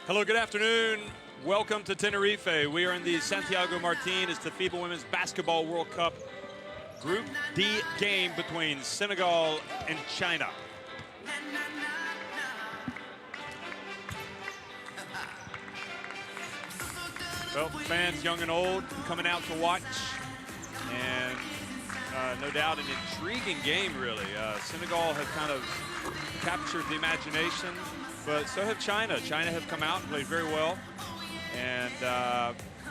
Hello, good afternoon. Welcome to Tenerife. We are in the Santiago Martin. It's the FIBA Women's Basketball World Cup Group D game between Senegal and China. Well, fans young and old coming out to watch, and no doubt an intriguing game, really. Senegal have kind of captured the imagination, but so have China. China have come out and played very well, and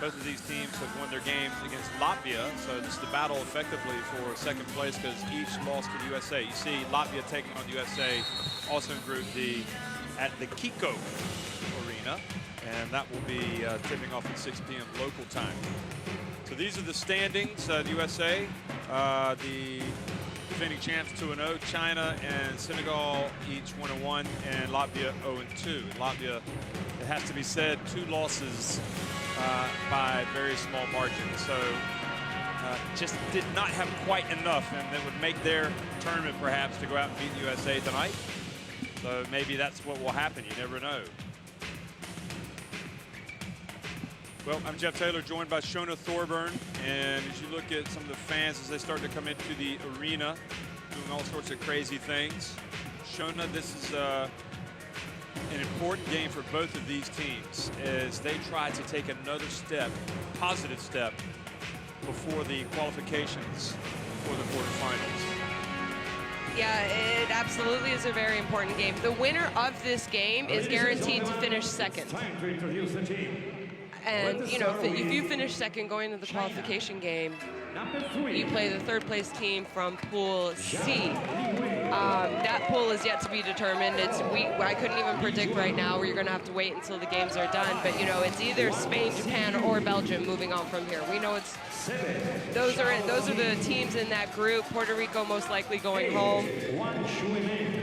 both of these teams have won their games against Latvia, so this is the battle effectively for second place because each lost to the USA. You see Latvia taking on the USA also in Group D at the Kiko Arena, and that will be tipping off at 6 p.m. local time. So these are the standings. The USA, the defending champs 2-0, China and Senegal each 1-1, and Latvia 0-2. Latvia, it has to be said, 2 losses by very small margins. So just did not have quite enough, and that would make their tournament perhaps to go out and beat the USA tonight. So maybe that's what will happen. You never know. Well, I'm Jeff Taylor, joined by Shona Thorburn, and as you look at some of the fans as they start to come into the arena, doing all sorts of crazy things. Shona, this is an important game for both of these teams as they try to take another step, positive step, before the qualifications for the quarterfinals. Yeah, it absolutely is a very important game. The winner of this game is guaranteed to finish second. And, you know, if you finish second going into the qualification game, you play the third place team from Pool C. That pool is yet to be determined. I couldn't even predict right now. We're going to have to wait until the games are done. But, you know, it's either Spain, Japan, or Belgium moving on from here. We know it's those are the teams in that group. Puerto Rico most likely going home.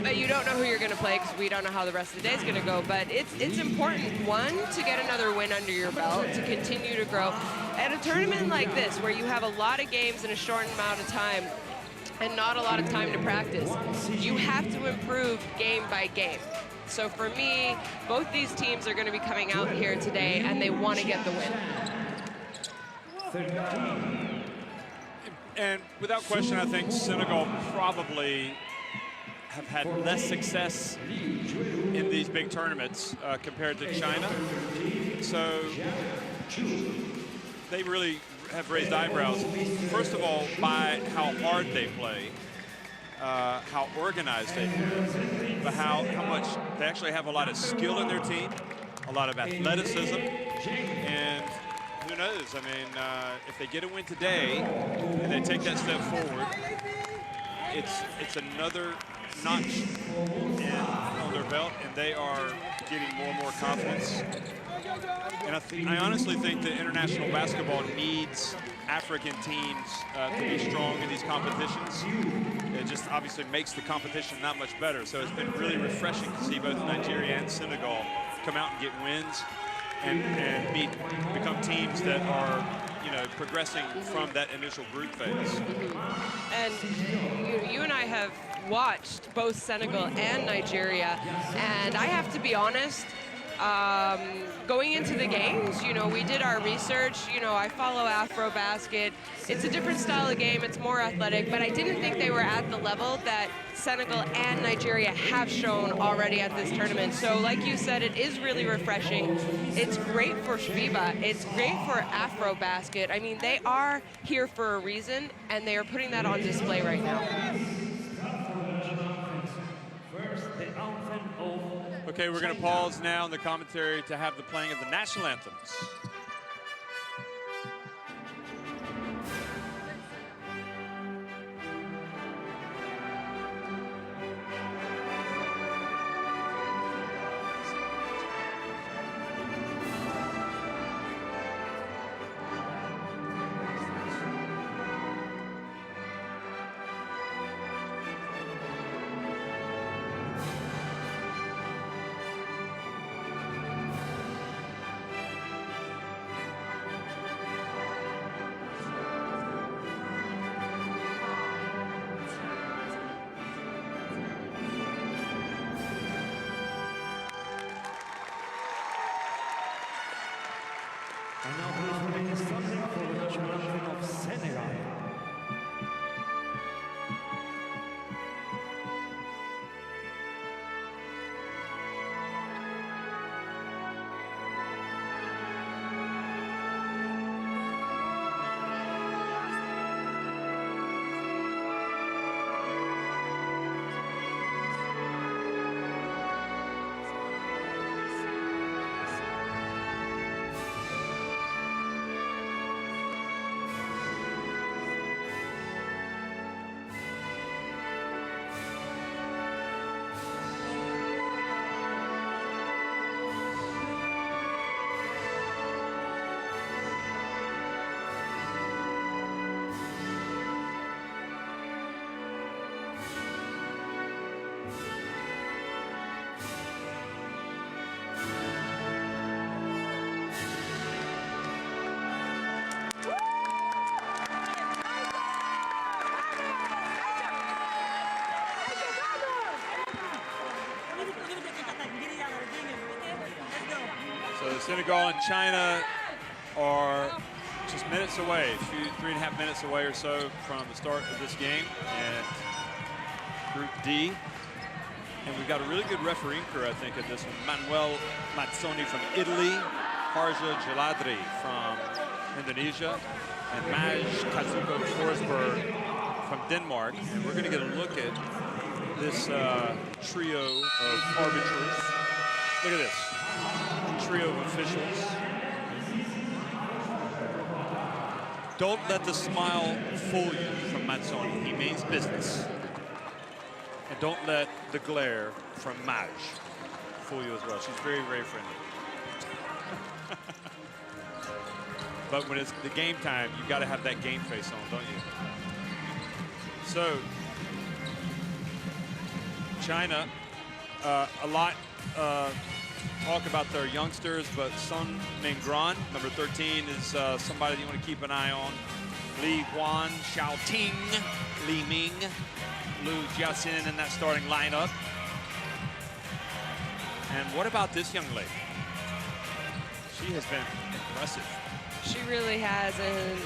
But you don't know who you're going to play because we don't know how the rest of the day is going to go. But it's important, one, to get another win under your belt, to continue to grow. At a tournament like this, where you have a lot of games in a short amount of time and not a lot of time to practice, you have to improve game by game. So for me, both these teams are going to be coming out here today, and they want to get the win. And without question, I think Senegal probably have had less success in these big tournaments compared to China. So they really have raised eyebrows. First of all, by how hard they play, how organized they play, but how much they actually have a lot of skill in their team, a lot of athleticism, and who knows? I mean, if they get a win today and they take that step forward, it's another notch on their belt, and they are getting more and more confidence. And I honestly think that international basketball needs African teams to be strong in these competitions. It just obviously makes the competition that much better. So it's been really refreshing to see both Nigeria and Senegal come out and get wins and become teams that are, you know, progressing from that initial group phase. And you and I have watched both Senegal and Nigeria, and I have to be honest, going into the games, you know, we did our research. You know, I follow AfroBasket. It's a different style of game. It's more athletic, but I didn't think they were at the level that Senegal and Nigeria have shown already at this tournament. So like you said, it is really refreshing. It's great for FIBA. It's great for AfroBasket. I mean, they are here for a reason, and they are putting that on display right now. Okay, we're going to pause now in the commentary to have the playing of the national anthems. And now please remain standing for the national anthem of Senegal. So Senegal and China are just minutes away, 3.5 minutes away or so from the start of this game at Group D. And we've got a really good refereeing crew, I think, at this one. Manuel Mazzoni from Italy, Harja Jaladri from Indonesia, and Maj Kazuko Forsberg from Denmark. And we're going to get a look at this trio of arbiters. Look at this. Trio of officials. Don't let the smile fool you from Mazzoni. He means business. And don't let the glare from Maj fool you as well. She's very, very friendly. But when it's the game time, you've got to have that game face on, don't you? So, China, a lot talk about their youngsters, but Sun Mingran, number 13, is somebody you want to keep an eye on. Li Huan, Xiao Ting, Li Ming, Lu Jiaxin in that starting lineup. And what about this young lady? She has been impressive. She really has, and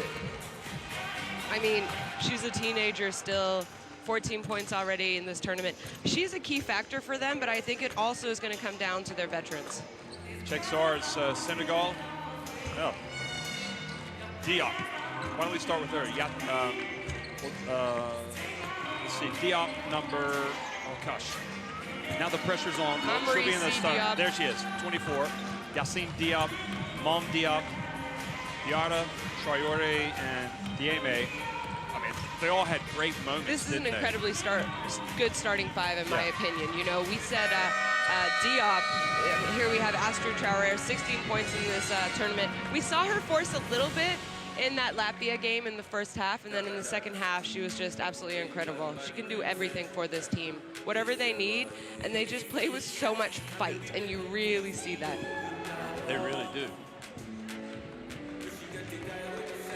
I mean, she's a teenager still. 14 points already in this tournament. She's a key factor for them, but I think it also is going to come down to their veterans. Check SAR's Senegal. Oh. Diop. Why don't we start with her? Yeah. Let's see. Diop number. Oh gosh. Now the pressure's on. She'll be in the start. There she is. 24. Yacine Diop, Mom Diop, Diarra, Traore, and Diémé. I mean, they all had great moments. This is an incredibly good starting five, in my opinion. You know, we said Diop. Here we have Astrid Traore, 16 points in this tournament. We saw her force a little bit in that Latvia game in the first half, and then in the second half, she was just absolutely incredible. She can do everything for this team, whatever they need, and they just play with so much fight, and you really see that. They really do.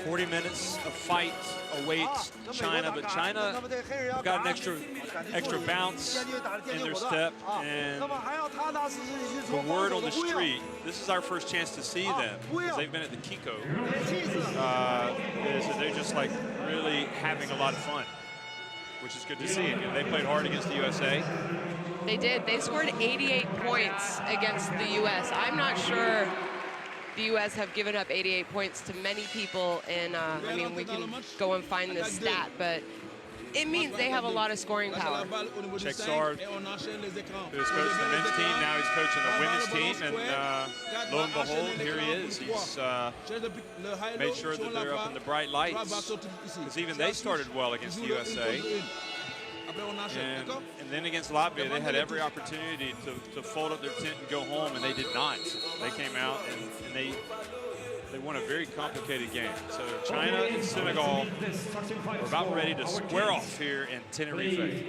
40 minutes of fight awaits China, but China got an extra bounce in their step, and the word on the street, this is our first chance to see them, because they've been at the Kiko, is that they're just like really having a lot of fun, which is good to see. And they played hard against the USA. They did. They scored 88 points against the US. I'm not sure the U.S. have given up 88 points to many people, and I mean, we can go and find this stat, but it means they have a lot of scoring power. Check SAR, who was coaching the men's team, now he's coaching the women's team, and lo and behold, here he is. He's made sure that they're up in the bright lights, because even they started well against the USA. And then against Latvia, they had every opportunity to fold up their tent and go home, and they did not. They came out and they won a very complicated game. So China and Senegal are about ready to square off here in Tenerife.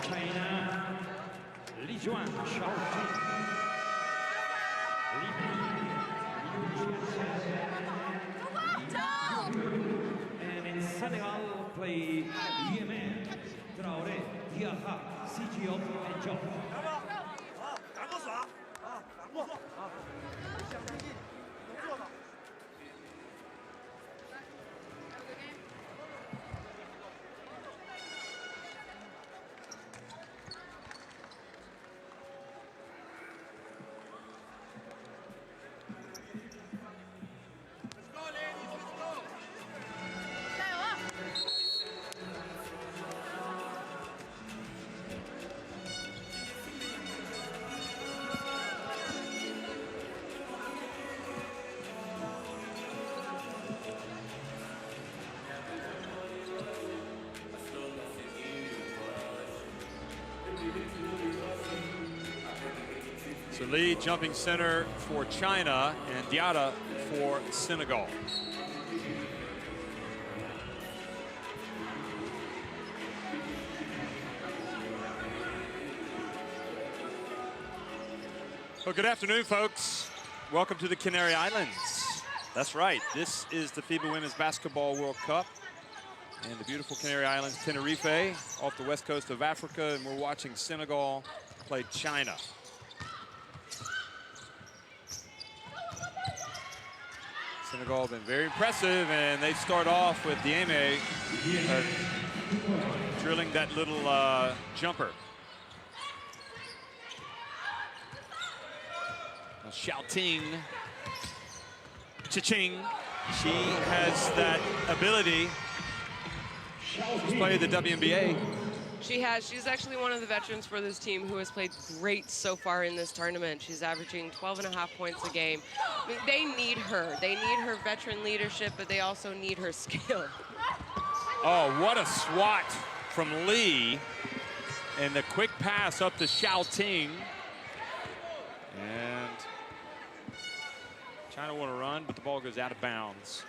China, Li Juan, and in Senegal play Yemen, Traore, Diarra, Sidiop, and Job. So Lee jumping center for China and Diarra for Senegal. Well, good afternoon, folks. Welcome to the Canary Islands. That's right, this is the FIBA Women's Basketball World Cup in the beautiful Canary Islands, Tenerife, off the west coast of Africa, and we're watching Senegal play China. Senegal have been very impressive, and they start off with Diame drilling that little jumper. Xiaoting, cha-ching. She has that ability. She's played the WNBA. She has. She's actually one of the veterans for this team who has played great so far in this tournament. She's averaging 12.5 points a game. I mean, they need her. They need her veteran leadership, but they also need her skill. Oh, what a swat from Lee. And the quick pass up to Xiaoting. And China want to run, but the ball goes out of bounds.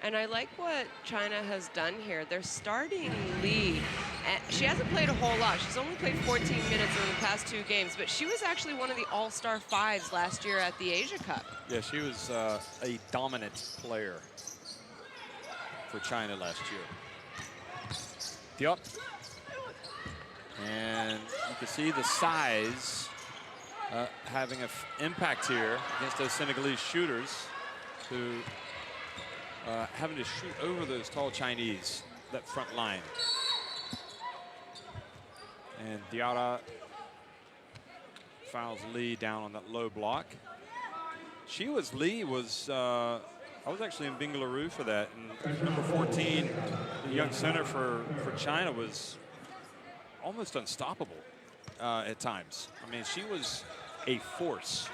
And I like what China has done here. They're starting Lee. And she hasn't played a whole lot. She's only played 14 minutes in the past 2 games, but she was actually one of the all-star 5s last year at the Asia Cup. Yeah, she was a dominant player for China last year. Yep. And you can see the size having an impact here against those Senegalese shooters who having to shoot over those tall Chinese, that front line. And Diarra fouls Lee down on that low block. Lee was, I was actually in Bengaluru for that, and number 14, the young center for China, was almost unstoppable at times. I mean, she was a force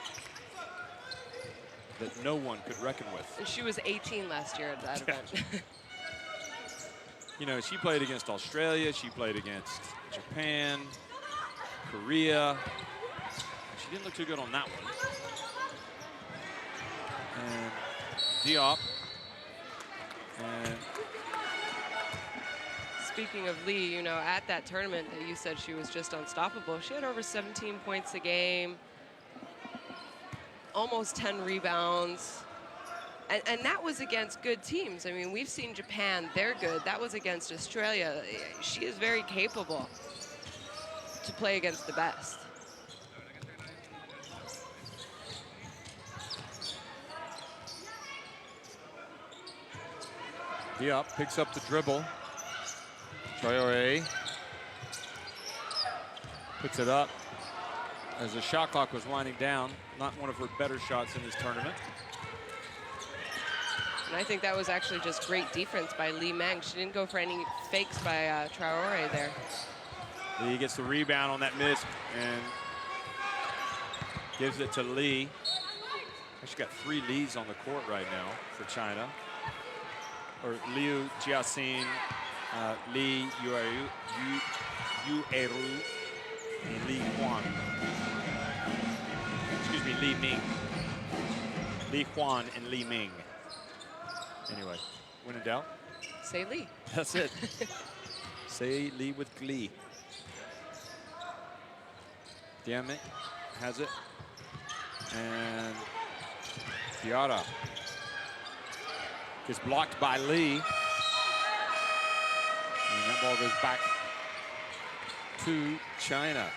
that no one could reckon with. And she was 18 last year at that event. You know, she played against Australia, she played against Japan, Korea. She didn't look too good on that one. And Diop. And speaking of Lee, you know, at that tournament that you said she was just unstoppable, she had over 17 points a game, almost 10 rebounds. And that was against good teams. I mean, we've seen Japan, they're good. That was against Australia. She is very capable to play against the best. Diop picks up the dribble. Traore puts it up as the shot clock was winding down. Not one of her better shots in this tournament. And I think that was actually just great defense by Li Meng. She didn't go for any fakes by Traore there. Lee gets the rebound on that miss and gives it to Lee. She's got 3 Lees on the court right now for China. Or Liu Jiaxin, Li Yueru, and Li Huan. Excuse me, Li Ming. Li Huan and Li Ming. Anyway, when in doubt, say Lee. That's it. Say Lee with glee. Diame has it. And Diarra gets blocked by Lee. And that ball goes back to China.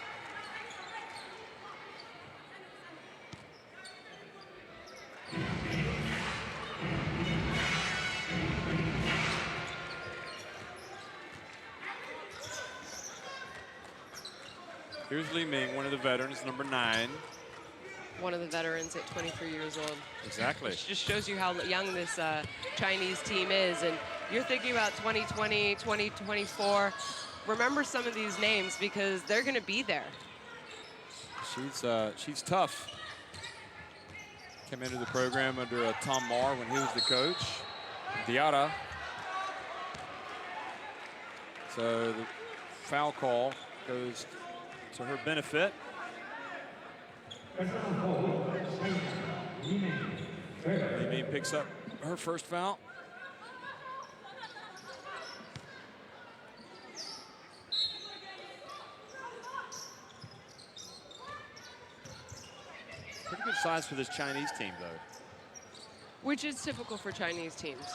Here's Li Ming, one of the veterans, number 9. One of the veterans at 23 years old. Exactly. Which just shows you how young this Chinese team is. And you're thinking about 2020, 2024. Remember some of these names because they're going to be there. She's tough. Came into the program under Tom Marr when he was the coach. Diarra. So the foul call goes to her benefit. Li Ming picks up her first foul. Pretty good size for this Chinese team, though. Which is typical for Chinese teams.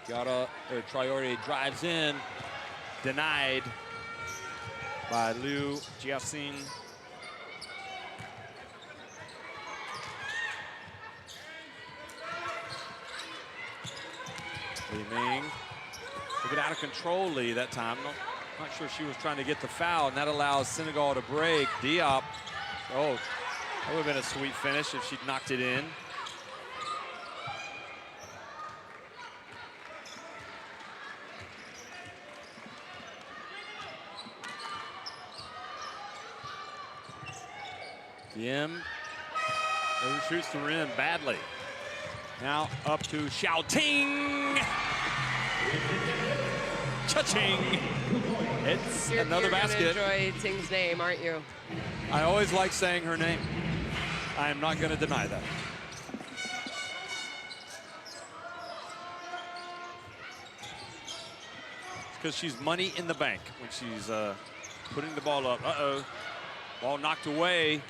Traore drives in, denied by Liu Jiaxing. Li Ming, a bit out of control, Li, that time. Not sure she was trying to get the foul, and that allows Senegal to break. Diop, oh, that would have been a sweet finish if she'd knocked it in. Diem overshoots the rim badly. Now up to Xiaoting. Cha-ching. It's another basket. You're gonna enjoy Ting's name, aren't you? I always like saying her name. I am not going to deny that. It's because she's money in the bank when she's putting the ball up. Uh-oh. Ball knocked away.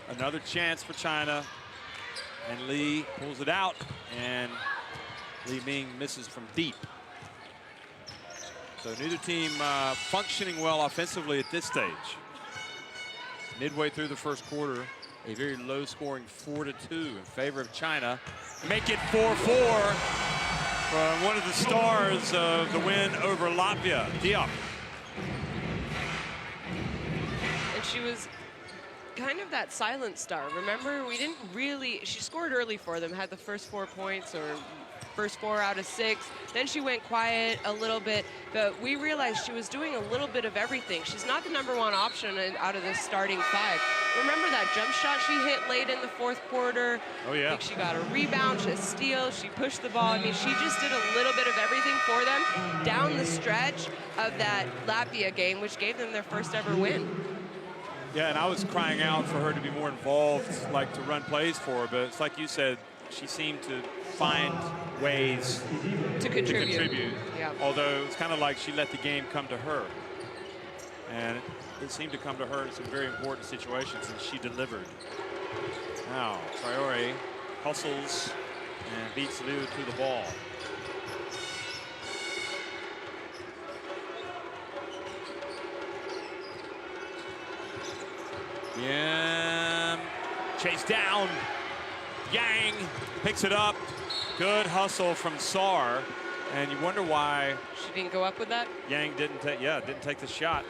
Another chance for China. And Li pulls it out. And Li Ming misses from deep. So neither team functioning well offensively at this stage. Midway through the first quarter, a very low-scoring 4-2 in favor of China. Make it 4-4 from one of the stars of the win over Latvia, Diop. And she was kind of that silent star. Remember, we didn't really, she scored early for them, had the first 4 points or first 4 out of 6. Then she went quiet a little bit, but we realized she was doing a little bit of everything. She's not the #1 option out of the starting 5. Remember that jump shot she hit late in the 4th quarter? Oh, yeah. I think she got a rebound, a steal, she pushed the ball. I mean, she just did a little bit of everything for them down the stretch of that Latvia game, which gave them their first ever win. Yeah, and I was crying out for her to be more involved, like to run plays for her, but it's like you said, she seemed to find ways to contribute. Yeah. Although it's kind of like she let the game come to her. And it seemed to come to her in some very important situations, and she delivered. Now, Traore hustles and beats Liu to the ball. Yeah, chase down. Yang picks it up. Good hustle from Sar. And you wonder why she didn't go up with that. Yang didn't take the shot.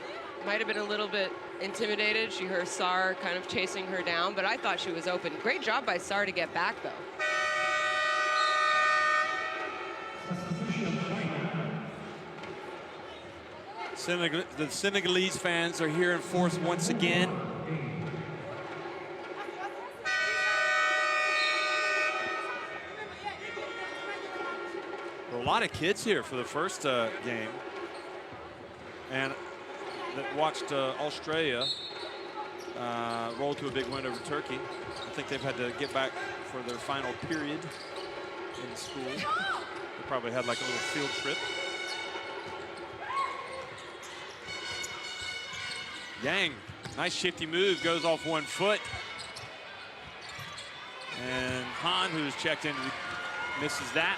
Might have been a little bit intimidated. She heard Sar kind of chasing her down, but I thought she was open. Great job by Sar to get back, though. The Senegalese fans are here in force once again. A lot of kids here for the first game, and that watched Australia roll to a big win over Turkey. I think they've had to get back for their final period in school. They probably had like a little field trip. Yang, nice shifty move, goes off 1 foot. And Han, who's checked in, misses that.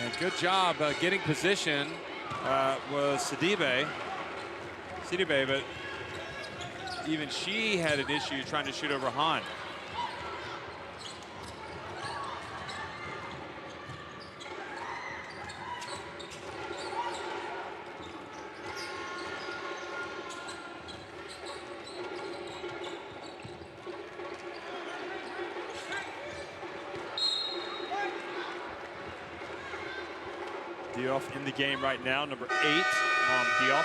And good job getting position was Sidibe, but even she had an issue trying to shoot over Han. Diop in the game right now, number 8, Diop.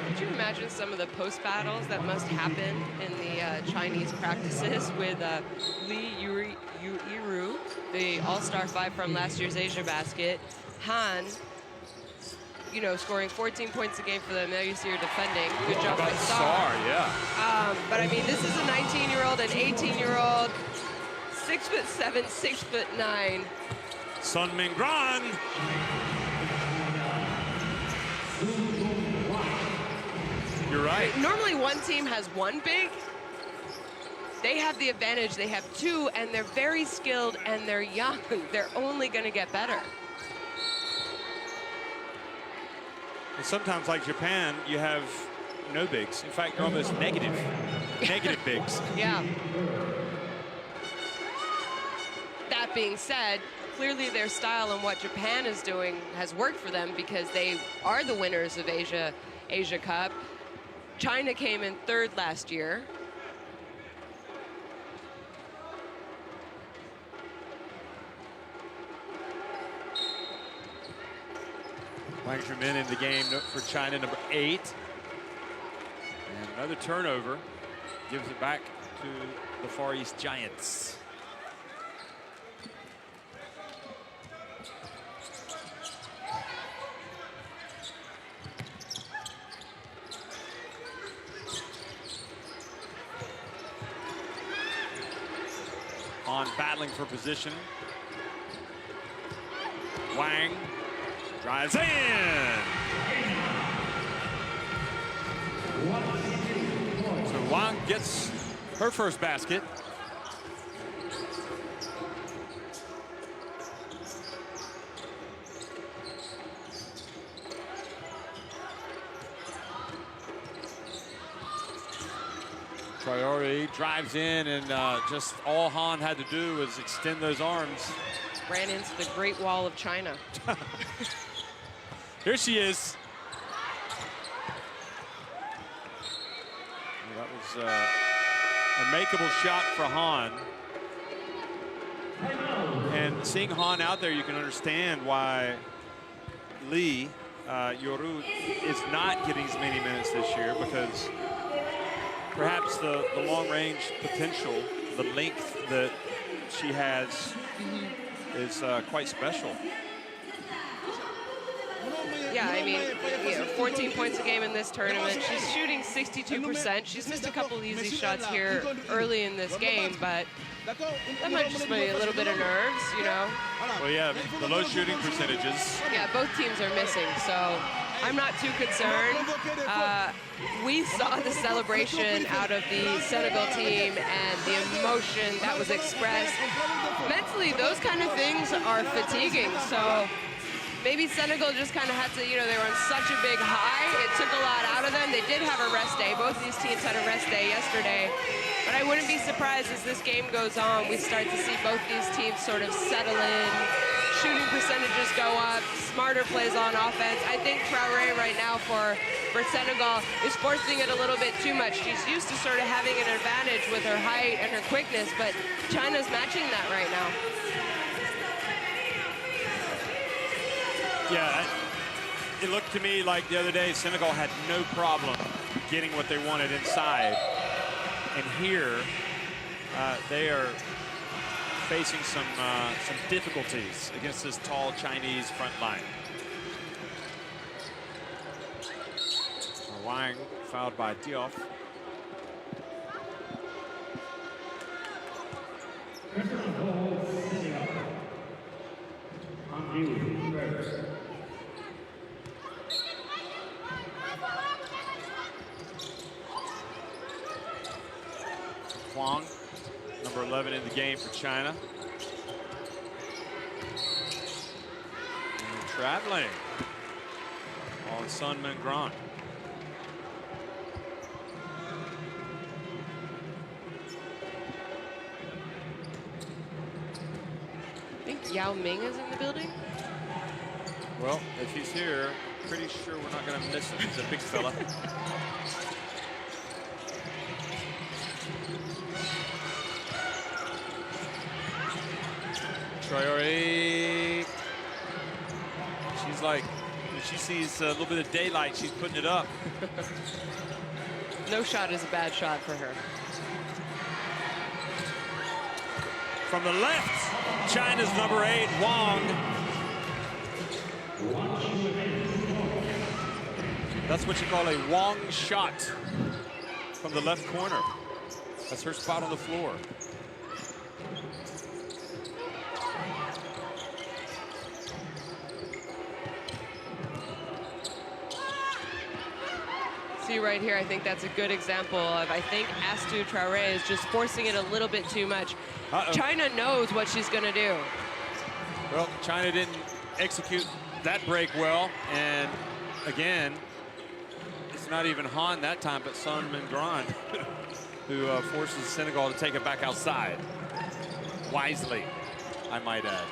Could you imagine imagine some of the post battles that must happen in the Chinese practices with Lee Yiru, the All-Star 5 from last year's Asia Basket, Han, you know, scoring 14 points a game for them. Now you see her defending. Good job by Sar. Yeah. But I mean, this is a 19-year-old, an 18-year-old, 6'7", 6'9". Sun Mingran. You're right. Normally one team has one big. They have the advantage. They have two, and they're very skilled, and they're young. They're only going to get better. And sometimes, like Japan, you have no bigs. In fact, you're almost negative bigs. Yeah. That being said, clearly their style and what Japan is doing has worked for them because they are the winners of Asia Cup. China came in third last year. Wang Zhimin in the game for China, number 8. And another turnover gives it back to the Far East Giants. On battling for position. Wang drives in. So Wang gets her first basket. Traore drives in, and just all Han had to do was extend those arms. Ran into the Great Wall of China. Here she is. Well, that was a makeable shot for Han. And seeing Han out there, you can understand why Lee Yiru is not getting as many minutes this year, because perhaps the long-range potential, the length that she has is quite special. Yeah, I mean, 14 points a game in this tournament. She's shooting 62%. She's missed a couple easy shots here early in this game, but that might just be a little bit of nerves, you know? Well, yeah, the low shooting percentages. Yeah, both teams are missing, so I'm not too concerned. We saw the celebration out of the Senegal team and the emotion that was expressed. Mentally, those kind of things are fatiguing, so maybe Senegal just kind of had to, you know, they were on such a big high. It took a lot out of them. They did have a rest day. Both these teams had a rest day yesterday. But I wouldn't be surprised as this game goes on, we start to see both these teams sort of settle in, shooting percentages go up, smarter plays on offense. I think Traore right now for Senegal is forcing it a little bit too much. She's used to sort of having an advantage with her height and her quickness, but China's matching that right now. Yeah, it looked to me like the other day Senegal had no problem getting what they wanted inside. And here, they are facing some difficulties against this tall Chinese front line. Wang fouled by Diop. Huang, number 11 in the game for China. And traveling on Sun Mingran. I think Yao Ming is in the building. Well, if he's here, I'm pretty sure we're not going to miss him. He's a big fella. Traore. she sees a little bit of daylight, she's putting it up. No shot is a bad shot for her. From the left, China's number 8, Wang. That's what you call a Wang shot from the left corner. That's her spot on the floor. See right here, I think that's a good example of, I think Astou Traoré is just forcing it a little bit too much. China knows what she's going to do. Well, China didn't execute that break well. And again, it's not even Han that time, but Sun Mingran, who forces Senegal to take it back outside. Wisely, I might add.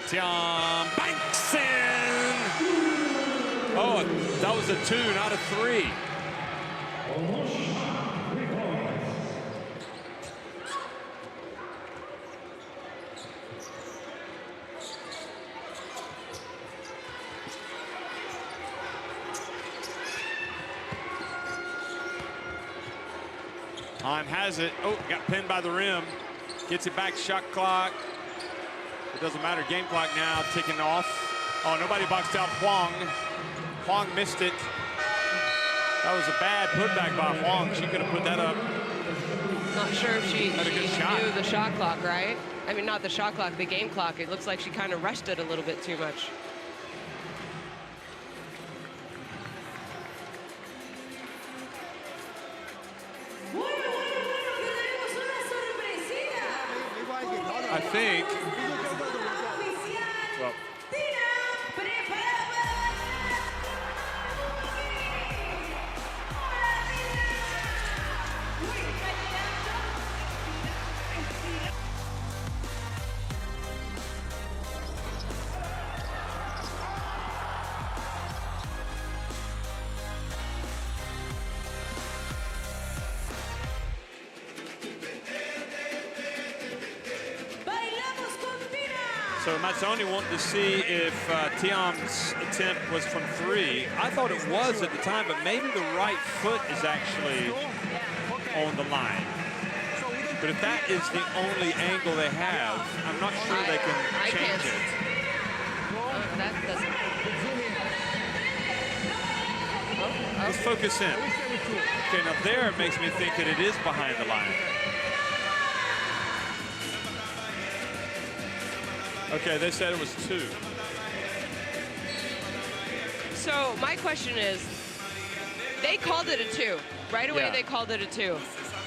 Tiam banks in. Oh, that was a 2, not a 3. Han has it. Oh, got pinned by the rim. Gets it back, shot clock. It doesn't matter, game clock now, ticking off. Oh, nobody boxed out Huang. Huang missed it. That was a bad putback by Huang. She could have put that up. Not sure if she shot. knew the shot clock, right? I mean, not the shot clock, the game clock. It looks like she kind of rushed it a little bit too much. I think, well, so Mazzoni wanted to see if Tiam's attempt was from 3. I thought it was at the time, but maybe the right foot is actually on the line. But if that is the only angle they have, I'm not sure they can change it. That doesn't. Let's focus in. Okay, now there it makes me think that it is behind the line. Okay, they said it was 2. So my question is, they called it a 2. Right away, Yeah. they called it a 2.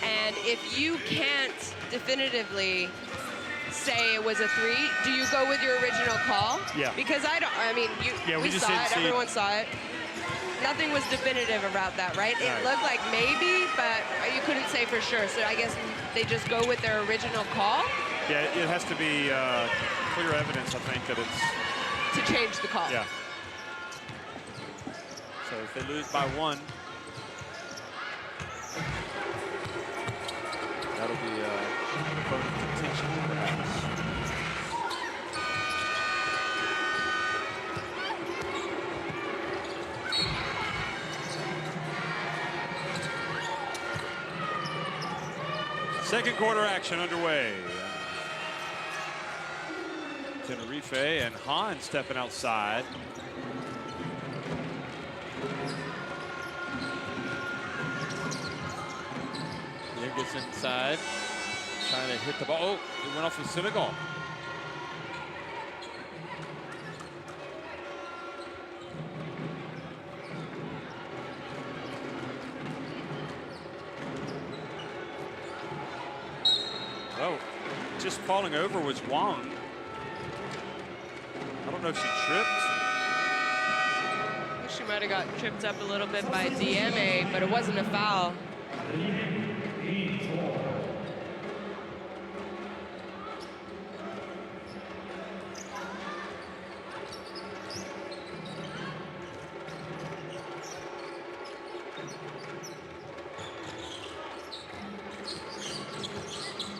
And if you can't definitively say it was a 3, do you go with your original call? Yeah. Because I mean, Yeah, we just saw didn't it, see it. everyone saw it. Nothing was definitive about that, right? It Right. looked like maybe, but you couldn't say for sure. So I guess they just go with their original call Yeah, it has to be clear evidence, I think, that it's... to change the call. Yeah. So if they lose by 1, that'll be a bone of contention, perhaps. Second quarter action underway. Tenerife and Han stepping outside. Here gets inside, trying to hit the ball. Oh, it went off of Senegal. Oh, just falling over was Wang. I don't know if she tripped. She might have got tripped up a little bit by DMA, but it wasn't a foul.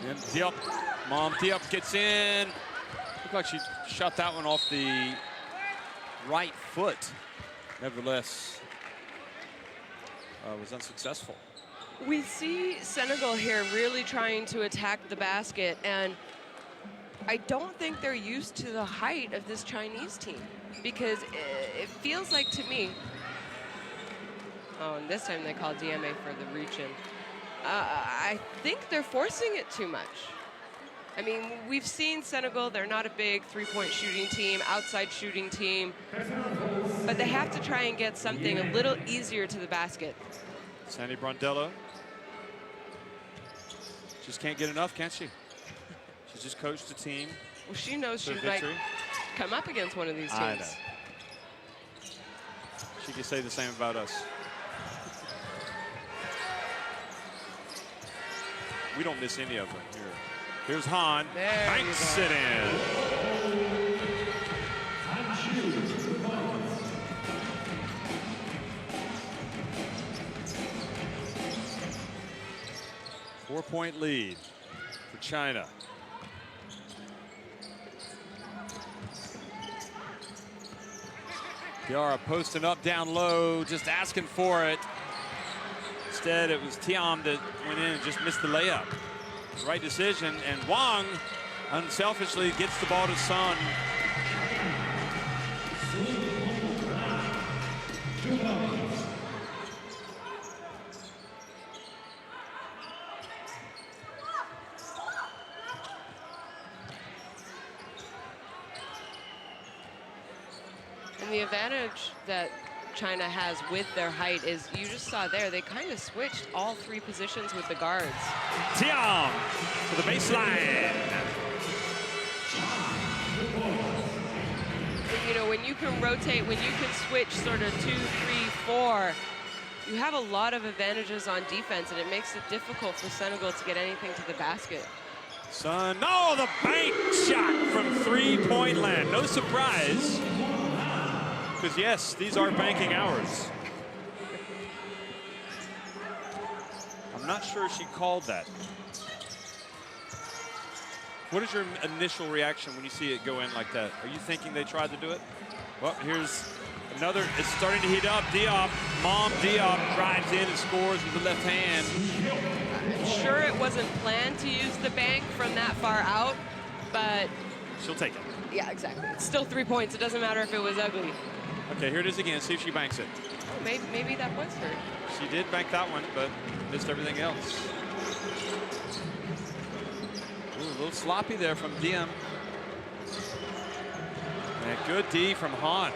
And Diop, Mom Diop gets in. Looked like she shot that one off the right foot. Nevertheless, was unsuccessful. We see Senegal here really trying to attack the basket, and I don't think they're used to the height of this Chinese team, because it feels like to me, oh, and this time they call DMA for the reach-in. I think they're forcing it too much. I mean, we've seen Senegal, they're not a big three-point shooting team, outside shooting team, but they have to try and get something a little easier to the basket. Sandy Brondello just can't get enough, can she? She's just coached a team. Well, she knows she might come up against one of these teams. I know. She could say the same about us. We don't miss any of them here. Here's Hahn. Banks it in. 4-point lead for China. Diarra posting up down low, just asking for it. Instead, it was Thiam that went in and just missed the layup. Right decision, and Wang unselfishly gets the ball to Sun. And the advantage that China has with their height is, you just saw there, they kind of switched all three positions with the guards. Thiam for the baseline. And, you know, when you can rotate, when you can switch sort of 2, 3, 4, you have a lot of advantages on defense, and it makes it difficult for Senegal to get anything to the basket. Sun, oh, the bank shot from three-point land. No surprise. Because, yes, these are banking hours. I'm not sure she called that. What is your initial reaction when you see it go in like that? Are you thinking they tried to do it? Well, here's another. It's starting to heat up. Diop, Mom Diop drives in and scores with the left hand. I'm sure it wasn't planned to use the bank from that far out, but... She'll take it. Yeah, exactly. It's still 3 points. It doesn't matter if it was ugly. Okay, here it is again. See if she banks it. Oh, maybe that was her. She did bank that one, but missed everything else. Ooh, a little sloppy there from Diem. And a good D from Han.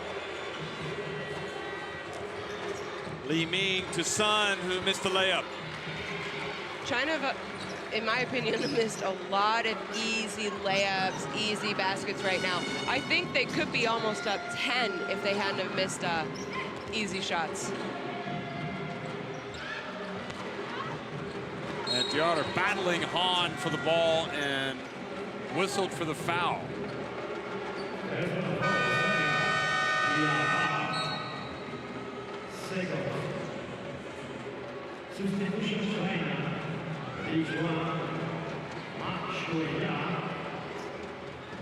Li Ming to Sun, who missed the layup. China, in my opinion, missed a lot of easy layups, easy baskets right now. I think they could be almost up 10 if they hadn't have missed easy shots. And Diarra battling Han for the ball and whistled for the foul.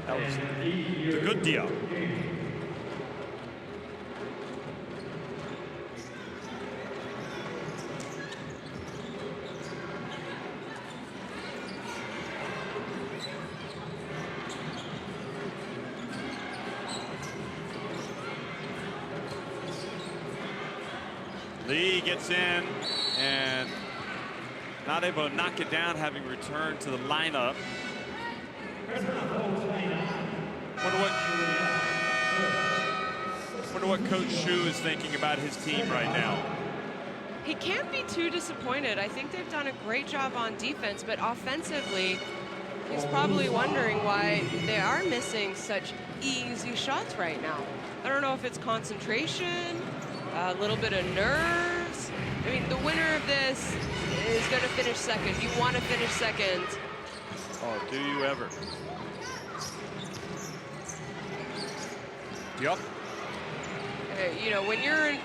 That was the good deal. Lee gets in and not able to knock it down, having returned to the lineup. Wonder what Coach Shu is thinking about his team right now. He can't be too disappointed. I think they've done a great job on defense, but offensively, he's probably wondering why they are missing such easy shots right now. I don't know if it's concentration, a little bit of nerves. I mean, the winner of this is going to finish second. You want to finish second. Oh, do you ever? Yup. You know, when you're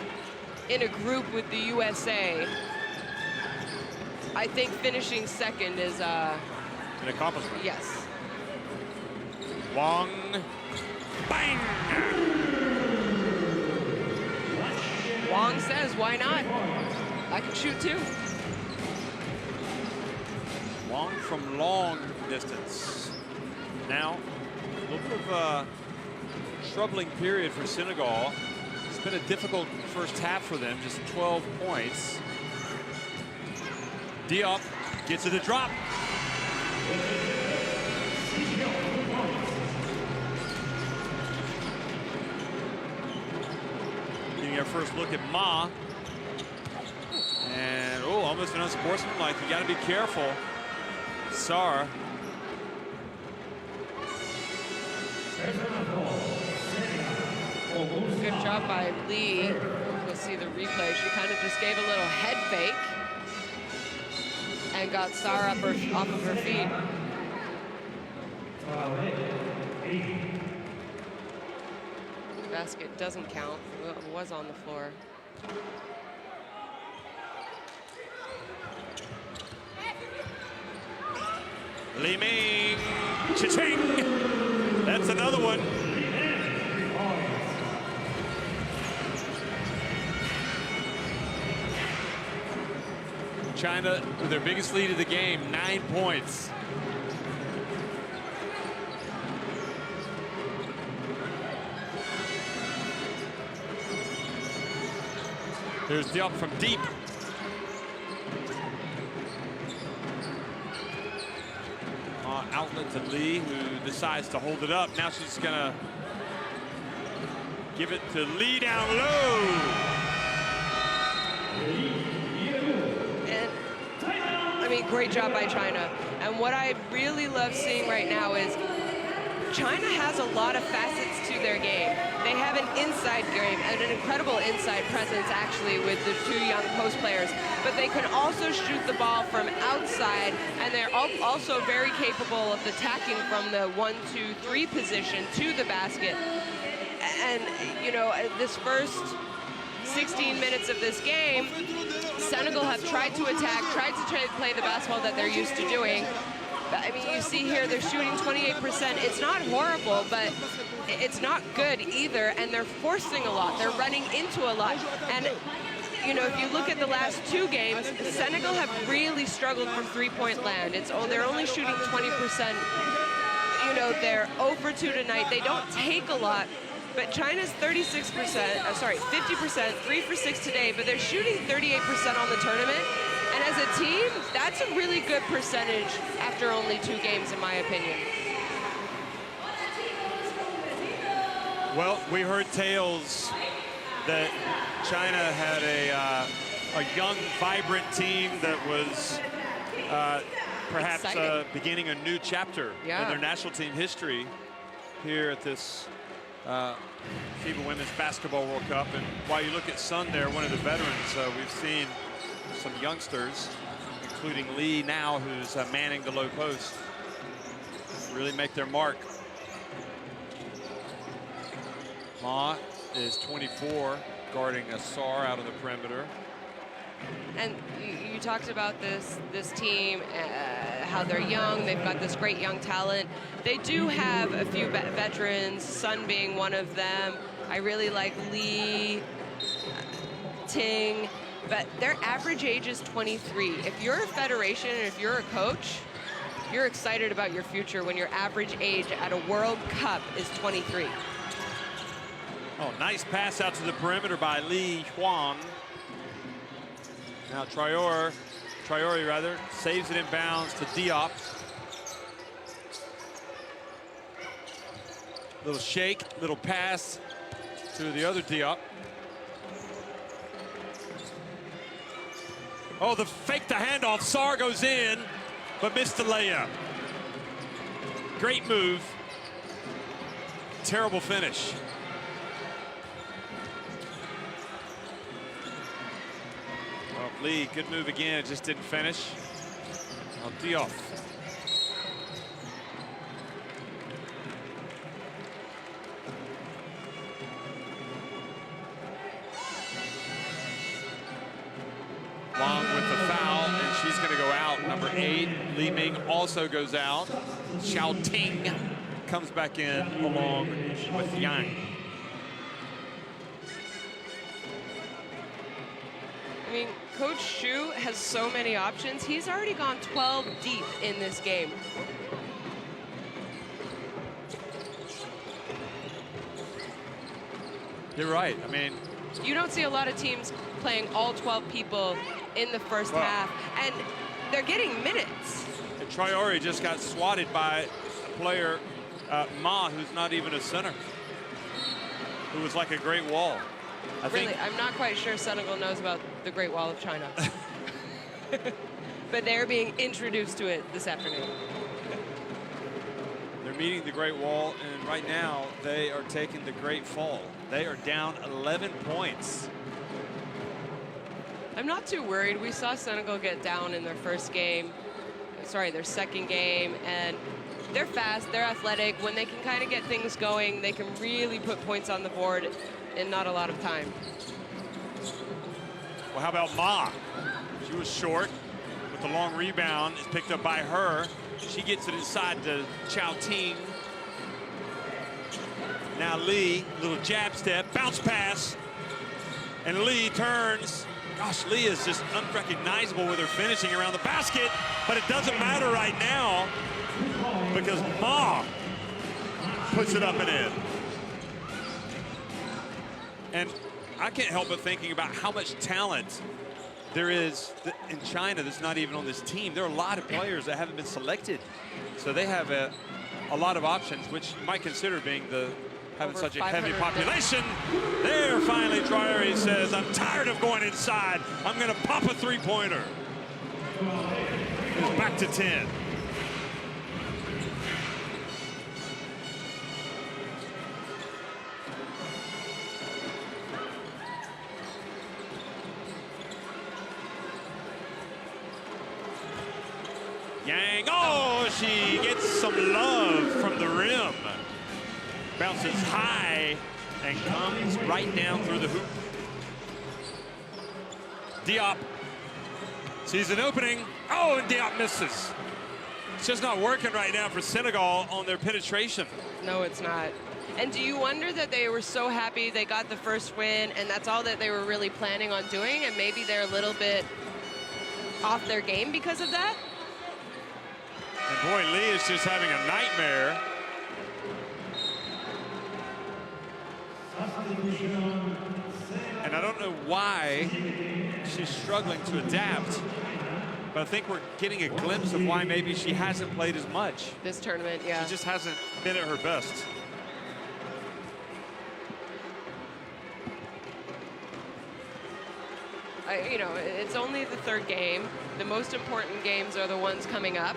in a group with the USA, I think finishing second is an accomplishment. Yes. Wang Bang! Wong says, why not? I can shoot too. Wong from long distance. Now, a little bit of a troubling period for Senegal. It's been a difficult first half for them, just 12 points. Diop gets to the drop. Getting our first look at Ma. And, oh, almost an unsportsmanlike. You got to be careful. Sar. Good job by Lee. You'll see the replay. She kind of just gave a little head fake and got Sar off of her feet. Basket doesn't count. It was on the floor. Li Ming, cha-ching! That's another one. China with their biggest lead of the game, 9 points. There's Diop from deep. Outlet to Lee, who decides to hold it up. Now she's gonna give it to Lee down low. And I mean, great job by China. And what I really love seeing right now is China has a lot of facets to their game. They have an inside game and an incredible inside presence, actually, with the two young post players. But they can also shoot the ball from outside, and they're also very capable of attacking from the 1-2-3 position to the basket. And, you know, this first 16 minutes of this game, Senegal have tried to attack, tried to play the basketball that they're used to doing. I mean, you see here, they're shooting 28%. It's not horrible, but it's not good either, and they're forcing a lot. They're running into a lot. And, you know, if you look at the last two games, Senegal have really struggled from three-point land. They're only shooting 20%. You know, they're 0 for 2 tonight. They don't take a lot, but China's 50%, 3 for 6 today, but they're shooting 38% on the tournament. And as a team, that's a really good percentage after only 2 games, in my opinion. Well, we heard tales that China had a young, vibrant team that was perhaps beginning a new chapter in their national team history here at this FIBA Women's Basketball World Cup. And while you look at Sun there, one of the veterans, we've seen some youngsters, including Lee now, who's manning the low post, really make their mark. Ma is 24, guarding Sar out of the perimeter. And you talked about this team, how they're young. They've got this great young talent. They do have a few veterans, Sun being one of them. I really like Lee, Ting, but their average age is 23. If you're a federation and if you're a coach, you're excited about your future when your average age at a World Cup is 23. Oh, nice pass out to the perimeter by Li Huan. Now Traore saves it in bounds to Diop. Little shake, little pass to the other Diop. Oh, the fake the handoff. Sar goes in, but missed the layup. Great move. Terrible finish. Oh, Lee, good move again. It just didn't finish. Oh, Diop. Wong with the foul, and she's going to go out. Number 8, Li Ming also goes out. Xiao Ting comes back in along with Yang. I mean, Coach Shu has so many options. He's already gone 12 deep in this game. You're right. I mean, you don't see a lot of teams playing all 12 people in the first half, and they're getting minutes. And Traore just got swatted by a player, Ma, who's not even a center, who was like a Great Wall. I'm not quite sure Senegal knows about the Great Wall of China. But they're being introduced to it this afternoon. They're meeting the Great Wall, and right now they are taking the Great Fall. They are down 11 points. I'm not too worried. We saw Senegal get down in their their second game, and they're fast, they're athletic. When they can kind of get things going, they can really put points on the board in not a lot of time. Well, how about Ma? She was short with the long rebound. It's picked up by her. She gets it inside to Chao Ting. Now Lee, little jab step, bounce pass. And Lee turns. Gosh, Lee is just unrecognizable with her finishing around the basket, but it doesn't matter right now because Ma puts it up and in. And I can't help but thinking about how much talent there is in China that's not even on this team. There are a lot of players that haven't been selected. So they have a lot of options, which you might consider being having such a heavy population. There, finally, Traore says, I'm tired of going inside. I'm going to pop a three-pointer. It's back to 10. Yang, oh, she gets some love from the rim. Bounces high and comes right down through the hoop. Diop sees an opening. Oh, and Diop misses. It's just not working right now for Senegal on their penetration. No, it's not. And do you wonder that they were so happy they got the first win and that's all that they were really planning on doing, and maybe they're a little bit off their game because of that? And boy, Lee is just having a nightmare. And I don't know why she's struggling to adapt, but I think we're getting a glimpse of why maybe she hasn't played as much. This tournament, yeah. She just hasn't been at her best. You know, it's only the third game. The most important games are the ones coming up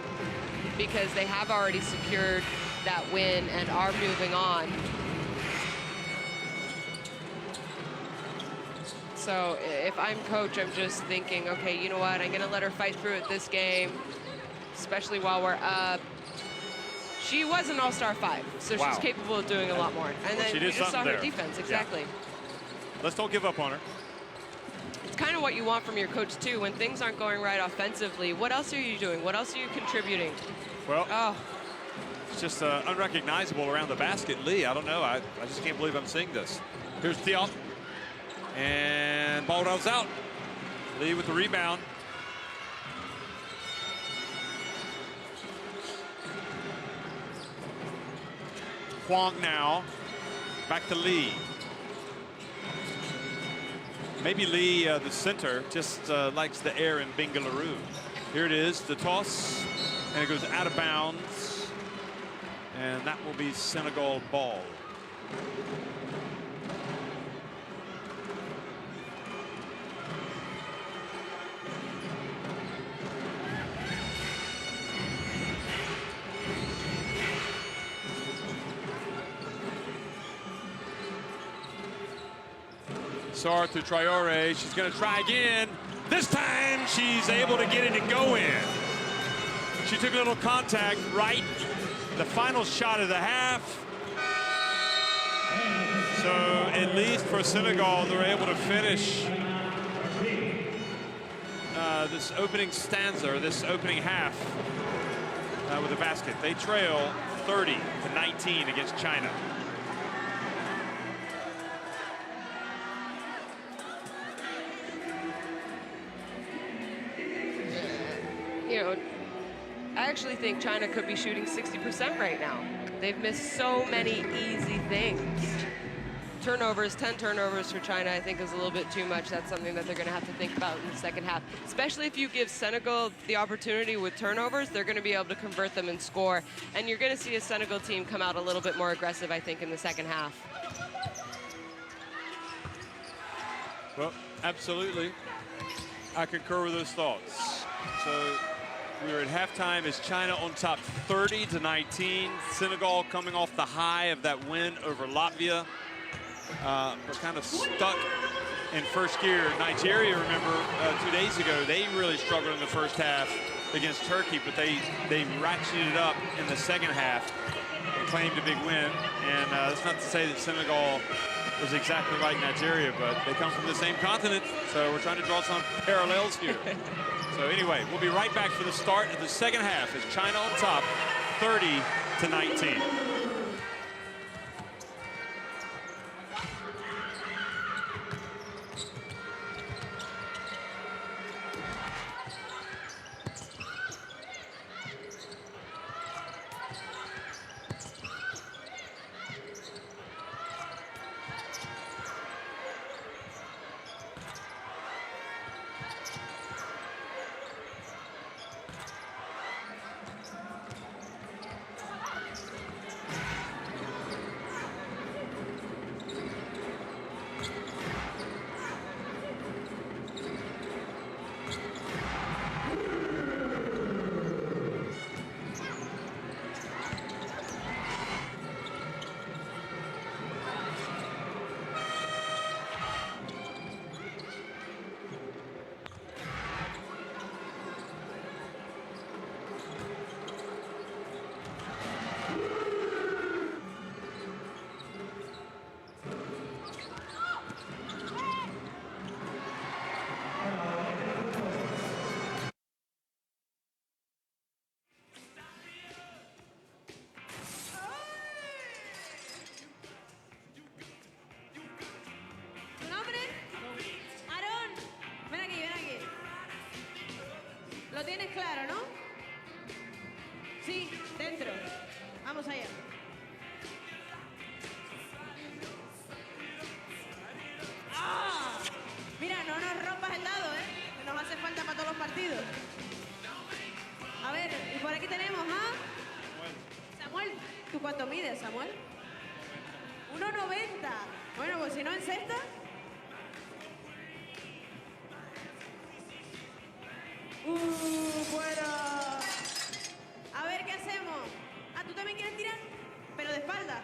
because they have already secured that win and are moving on. So if I'm coach, I'm just thinking, okay, you know what? I'm going to let her fight through it this game, especially while we're up. She was an all-star 5, so she's capable of doing a lot more. And then you just saw her defense, exactly. Yeah. Let's don't give up on her. It's kind of what you want from your coach, too. When things aren't going right offensively, what else are you doing? What else are you contributing? Well, it's just unrecognizable around the basket. Lee, I don't know. I just can't believe I'm seeing this. Here's Diop. And ball rolls out. Lee with the rebound. Huang now. Back to Lee. Maybe Lee, the center, just likes the air in Bengaluru. Here it is, the toss, and it goes out of bounds. And that will be Senegal ball. Sarr to Traore. She's going to try again. This time she's able to get it to go in. She took a little contact right. The final shot of the half. So at least for Senegal, they're able to finish this opening stanza, or this opening half with a basket. They trail 30-19 against China. You know, I actually think China could be shooting 60% right now. They've missed so many easy things. Turnovers, 10 turnovers for China, I think is a little bit too much. That's something that they're going to have to think about in the second half. Especially if you give Senegal the opportunity with turnovers, they're going to be able to convert them and score. And you're going to see a Senegal team come out a little bit more aggressive, I think, in the second half. Well, absolutely. I concur with those thoughts. So we're at halftime as China on top 30-19. Senegal coming off the high of that win over Latvia. But kind of stuck in first gear. Nigeria, remember, 2 days ago, they really struggled in the first half against Turkey, but they ratcheted it up in the second half and claimed a big win. And that's not to say that Senegal is exactly like Nigeria, but they come from the same continent, so we're trying to draw some parallels here. So anyway, we'll be right back for the start of the second half as China on top, 30-19. ¿Lo tienes claro, no? Sí, dentro. Vamos allá. ¡Ah! Mira, no nos rompas el dado, ¿eh? Que nos hace falta para todos los partidos. A ver, y por aquí tenemos a... Samuel. ¿Tú cuánto mides, Samuel? 1,90. Bueno, pues si no en cesta... Bueno. A ver, ¿qué hacemos? Ah, ¿tú también quieres tirar? Pero de espalda.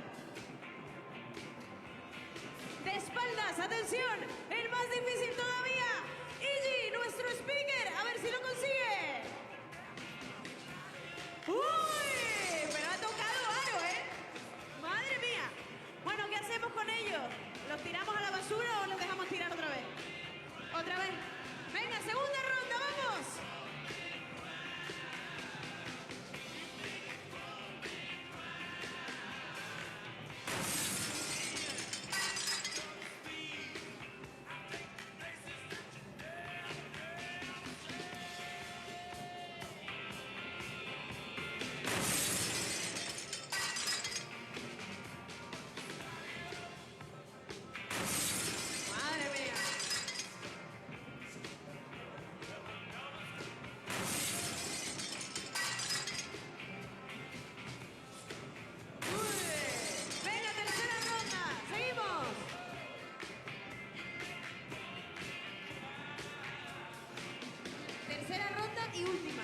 De espaldas, atención. El más difícil todavía. Iggy, nuestro speaker. A ver si lo consigue. Uy, pero ha tocado aro, ¿eh? Madre mía. Bueno, ¿qué hacemos con ellos? ¿Los tiramos a la basura o los dejamos tirar otra vez? Otra vez. Venga, segunda ronda, vamos. Tercera ronda y última.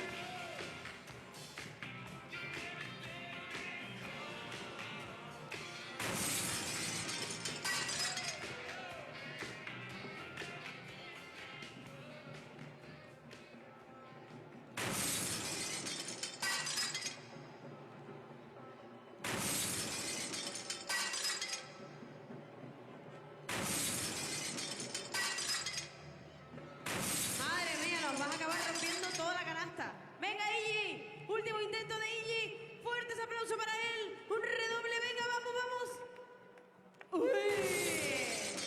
Vas a acabar rompiendo toda la canasta. Venga, Iggy. Último intento de Iggy. Fuertes aplauso para él. Un redoble, venga, vamos, vamos. Uy.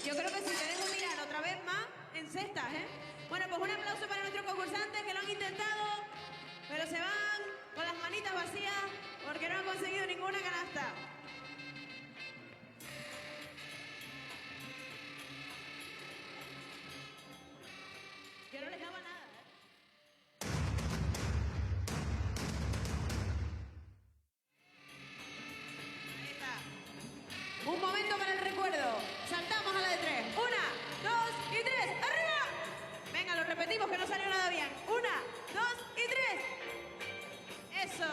Yo creo que si te dejo mirar otra vez más, encestas, ¿eh? Bueno, pues un aplauso para nuestros concursantes que lo han intentado, pero se van con las manitas vacías porque no han conseguido ninguna canasta. Yo no les daba nada, ¿eh? Ahí está. Un momento para el recuerdo. Saltamos a la de 3. 1, 2 y 3. ¡Arriba! Venga, lo repetimos que no salió nada bien. 1, 2 y 3. Eso.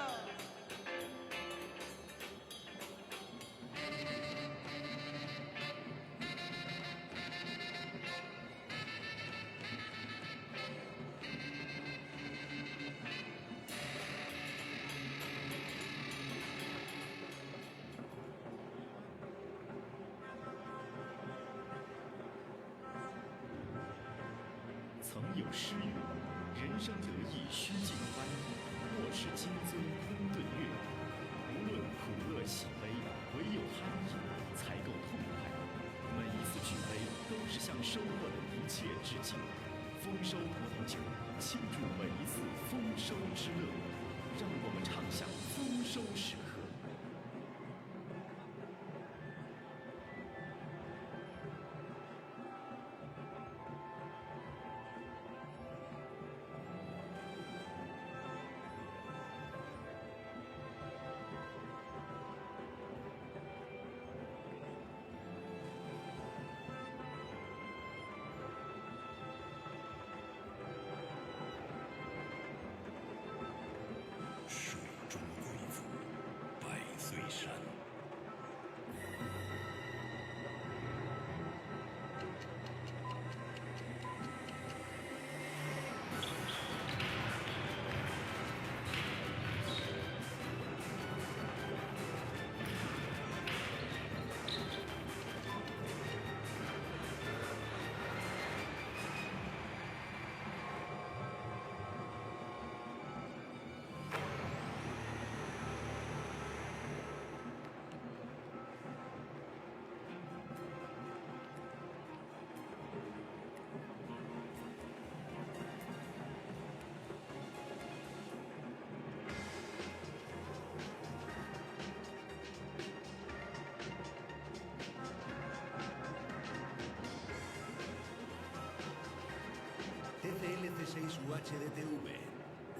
TCLC6UHDTV.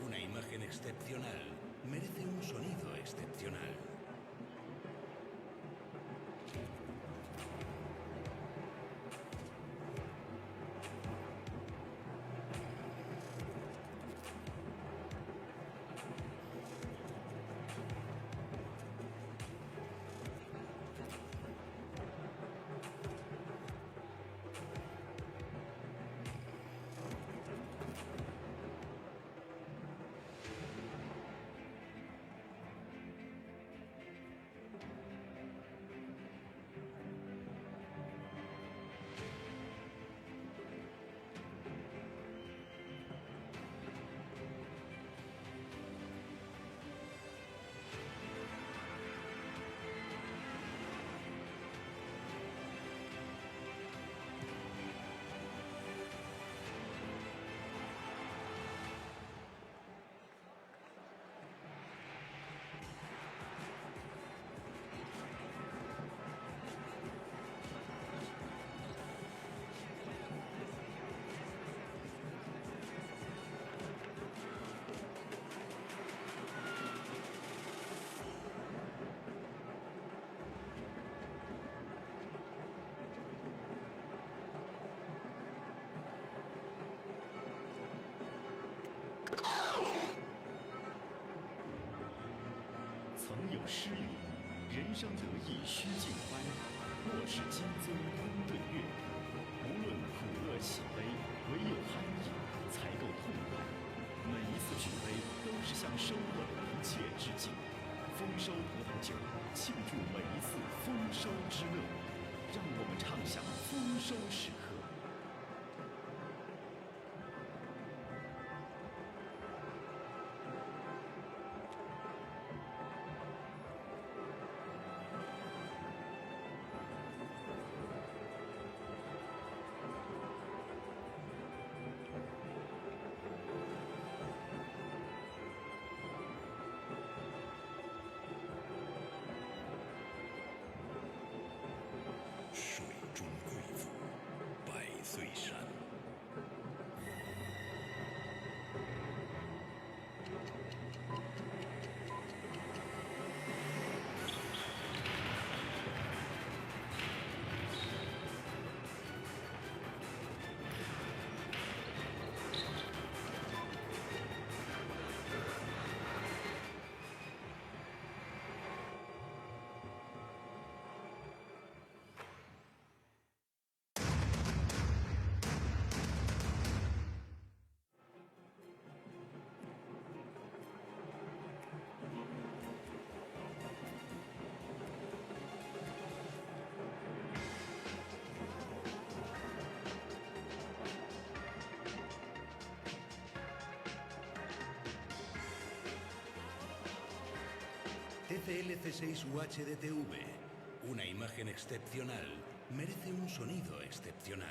Una imagen excepcional merece un sonido excepcional.生得意须尽欢，莫使金樽空对月。无论苦乐喜悲，唯有酣饮才够痛快。每一次举杯，都是向收获的一切致敬。丰收葡萄酒，庆祝每一次丰收之乐。让我们畅享丰收时刻。 1, 2, 3, FLC6 UHDTV. Una imagen excepcional merece un sonido excepcional.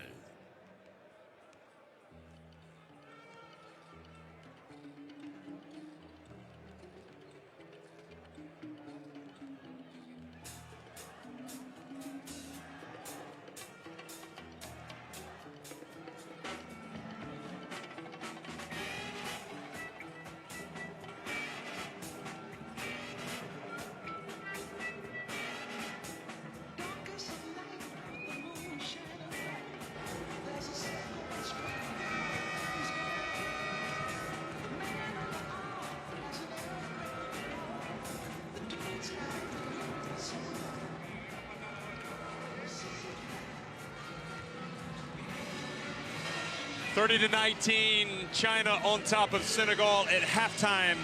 (30-19), China on top of Senegal at halftime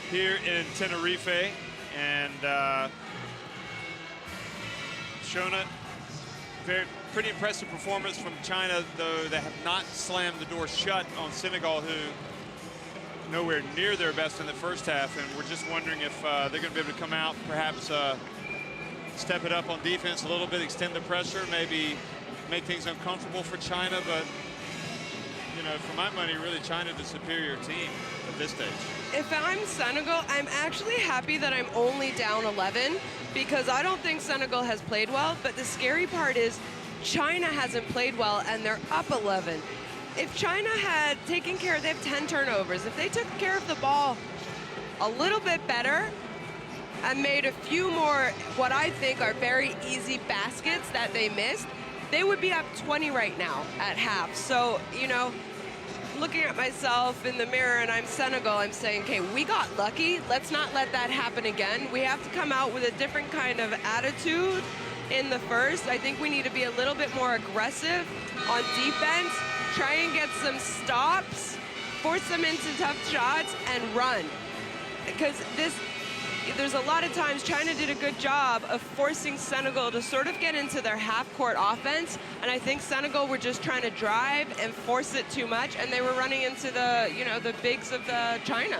here in Tenerife. And shown a pretty impressive performance from China, though they have not slammed the door shut on Senegal, who nowhere near their best in the first half. And we're just wondering if they're going to be able to come out, perhaps step it up on defense a little bit, extend the pressure, maybe make things uncomfortable for China. But, you know, for my money, really China the superior team at this stage. If I'm Senegal, I'm actually happy that I'm only down 11 because I don't think Senegal has played well. But the scary part is China hasn't played well and they're up 11. If China had taken care, they have 10 turnovers. If they took care of the ball a little bit better and made a few more what I think are very easy baskets that they missed, they would be up 20 right now at half. So, you know, looking at myself in the mirror and I'm Senegal, I'm saying, okay, we got lucky. Let's not let that happen again. We have to come out with a different kind of attitude in the first. I think we need to be a little bit more aggressive on defense, try and get some stops, force them into tough shots and run. Because there's a lot of times China did a good job of forcing Senegal to sort of get into their half-court offense, and I think Senegal were just trying to drive and force it too much, and they were running into the, you know, the bigs of the China.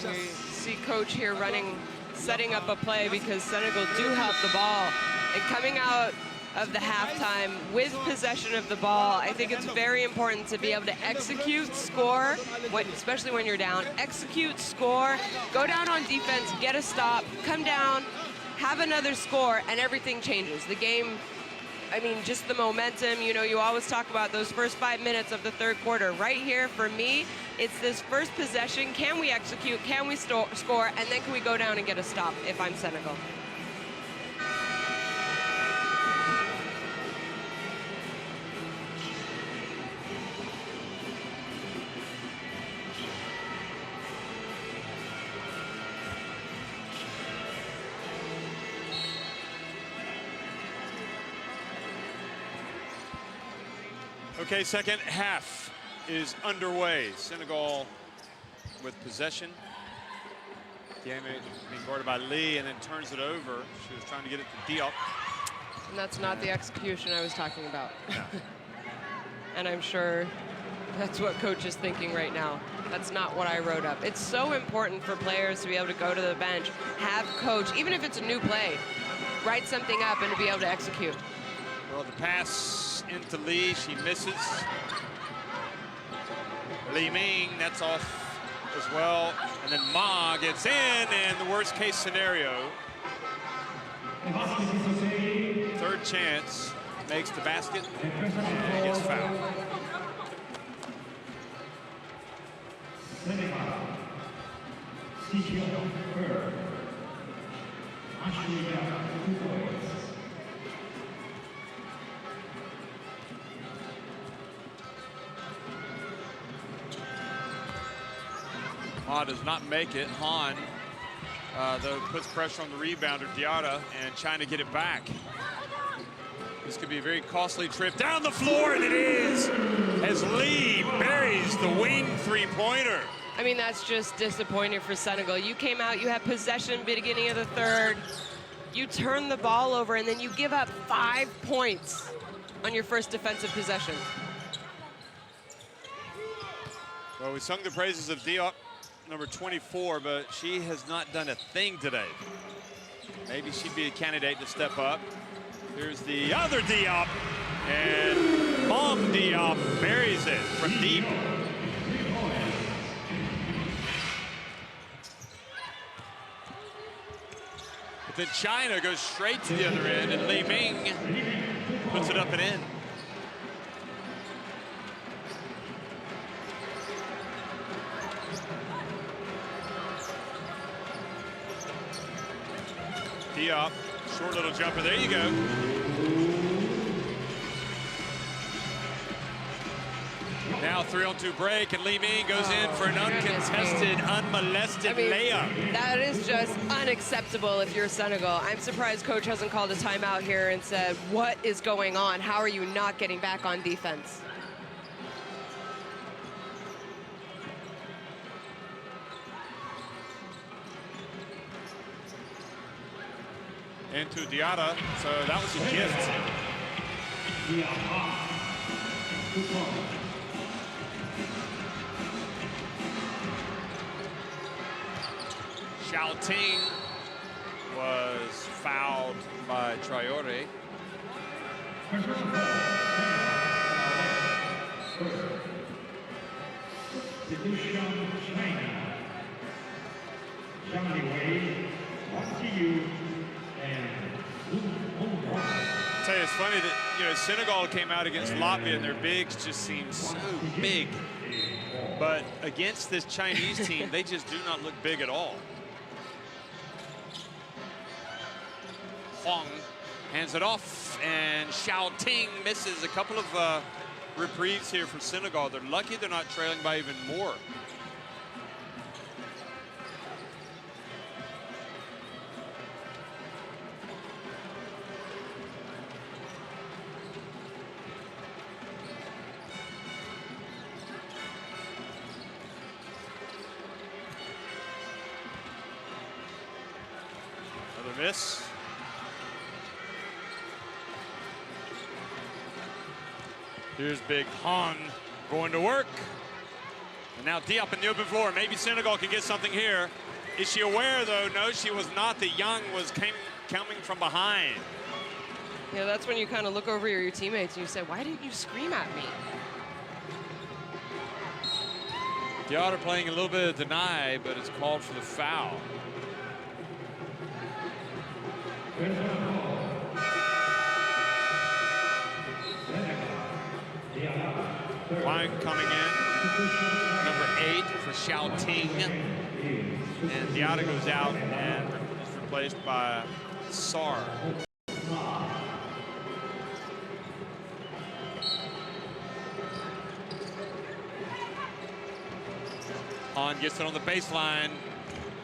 We see coach here setting up a play because Senegal do have the ball. And coming out of the halftime with possession of the ball, I think it's very important to be able to execute, score, especially when you're down, execute, score, go down on defense, get a stop, come down, have another score, and everything changes. The game, I mean, just the momentum, you know, you always talk about those first 5 minutes of the third quarter. Right here, for me, it's this first possession. Can we execute? Can we score? And then can we go down and get a stop if I'm Senegal? Okay, second half is underway. Senegal with possession. Diame being guarded by Lee and then turns it over. She was trying to get it to Diop. And that's not the execution I was talking about. And I'm sure that's what coach is thinking right now. That's not what I wrote up. It's so important for players to be able to go to the bench, have coach, even if it's a new play, write something up and to be able to execute. Well, the pass into Lee, she misses. Li Ming, that's off as well. And then Ma gets in, and the worst case scenario. Third chance, makes the basket, and gets fouled. Ha does not make it. Han, though, puts pressure on the rebounder, Diarra, and China get it back. This could be a very costly trip down the floor, and it is, as Lee buries the wing three-pointer. I mean, that's just disappointing for Senegal. You came out, you had possession beginning of the third, you turn the ball over, and then you give up 5 points on your first defensive possession. Well, we sung the praises of Diop, number 24, but she has not done a thing today. Maybe she'd be a candidate to step up. Here's the other Diop, and Mom Diop buries it from deep. But then China goes straight to the other end, and Li Ming puts it up and in. Diop, short little jumper, there you go. Now 3-on-2 break, and Li Ming goes in for an uncontested, unmolested layup. That is just unacceptable if you're Senegal. I'm surprised coach hasn't called a timeout here and said, what is going on? How are you not getting back on defense? Into Diarra, so that was a gift. Xiao Ting was fouled by Traore. I'll tell you, it's funny that, you know, Senegal came out against Latvia and their bigs just seem so big. But against this Chinese team, they just do not look big at all. Huang hands it off, and Xiao Ting misses a couple of reprieves here for Senegal. They're lucky they're not trailing by even more. Another miss. Here's big Han going to work. And now Diop in the open floor. Maybe Senegal can get something here. Is she aware, though? No, she was not. The Young was coming from behind. Yeah, that's when you kind of look over your teammates and you say, why didn't you scream at me? Diarra playing a little bit of deny, but it's called for the foul. Wang coming in, number 8 for Xiao Ting, and Diarra goes out and is replaced by Sar. Han gets it on the baseline.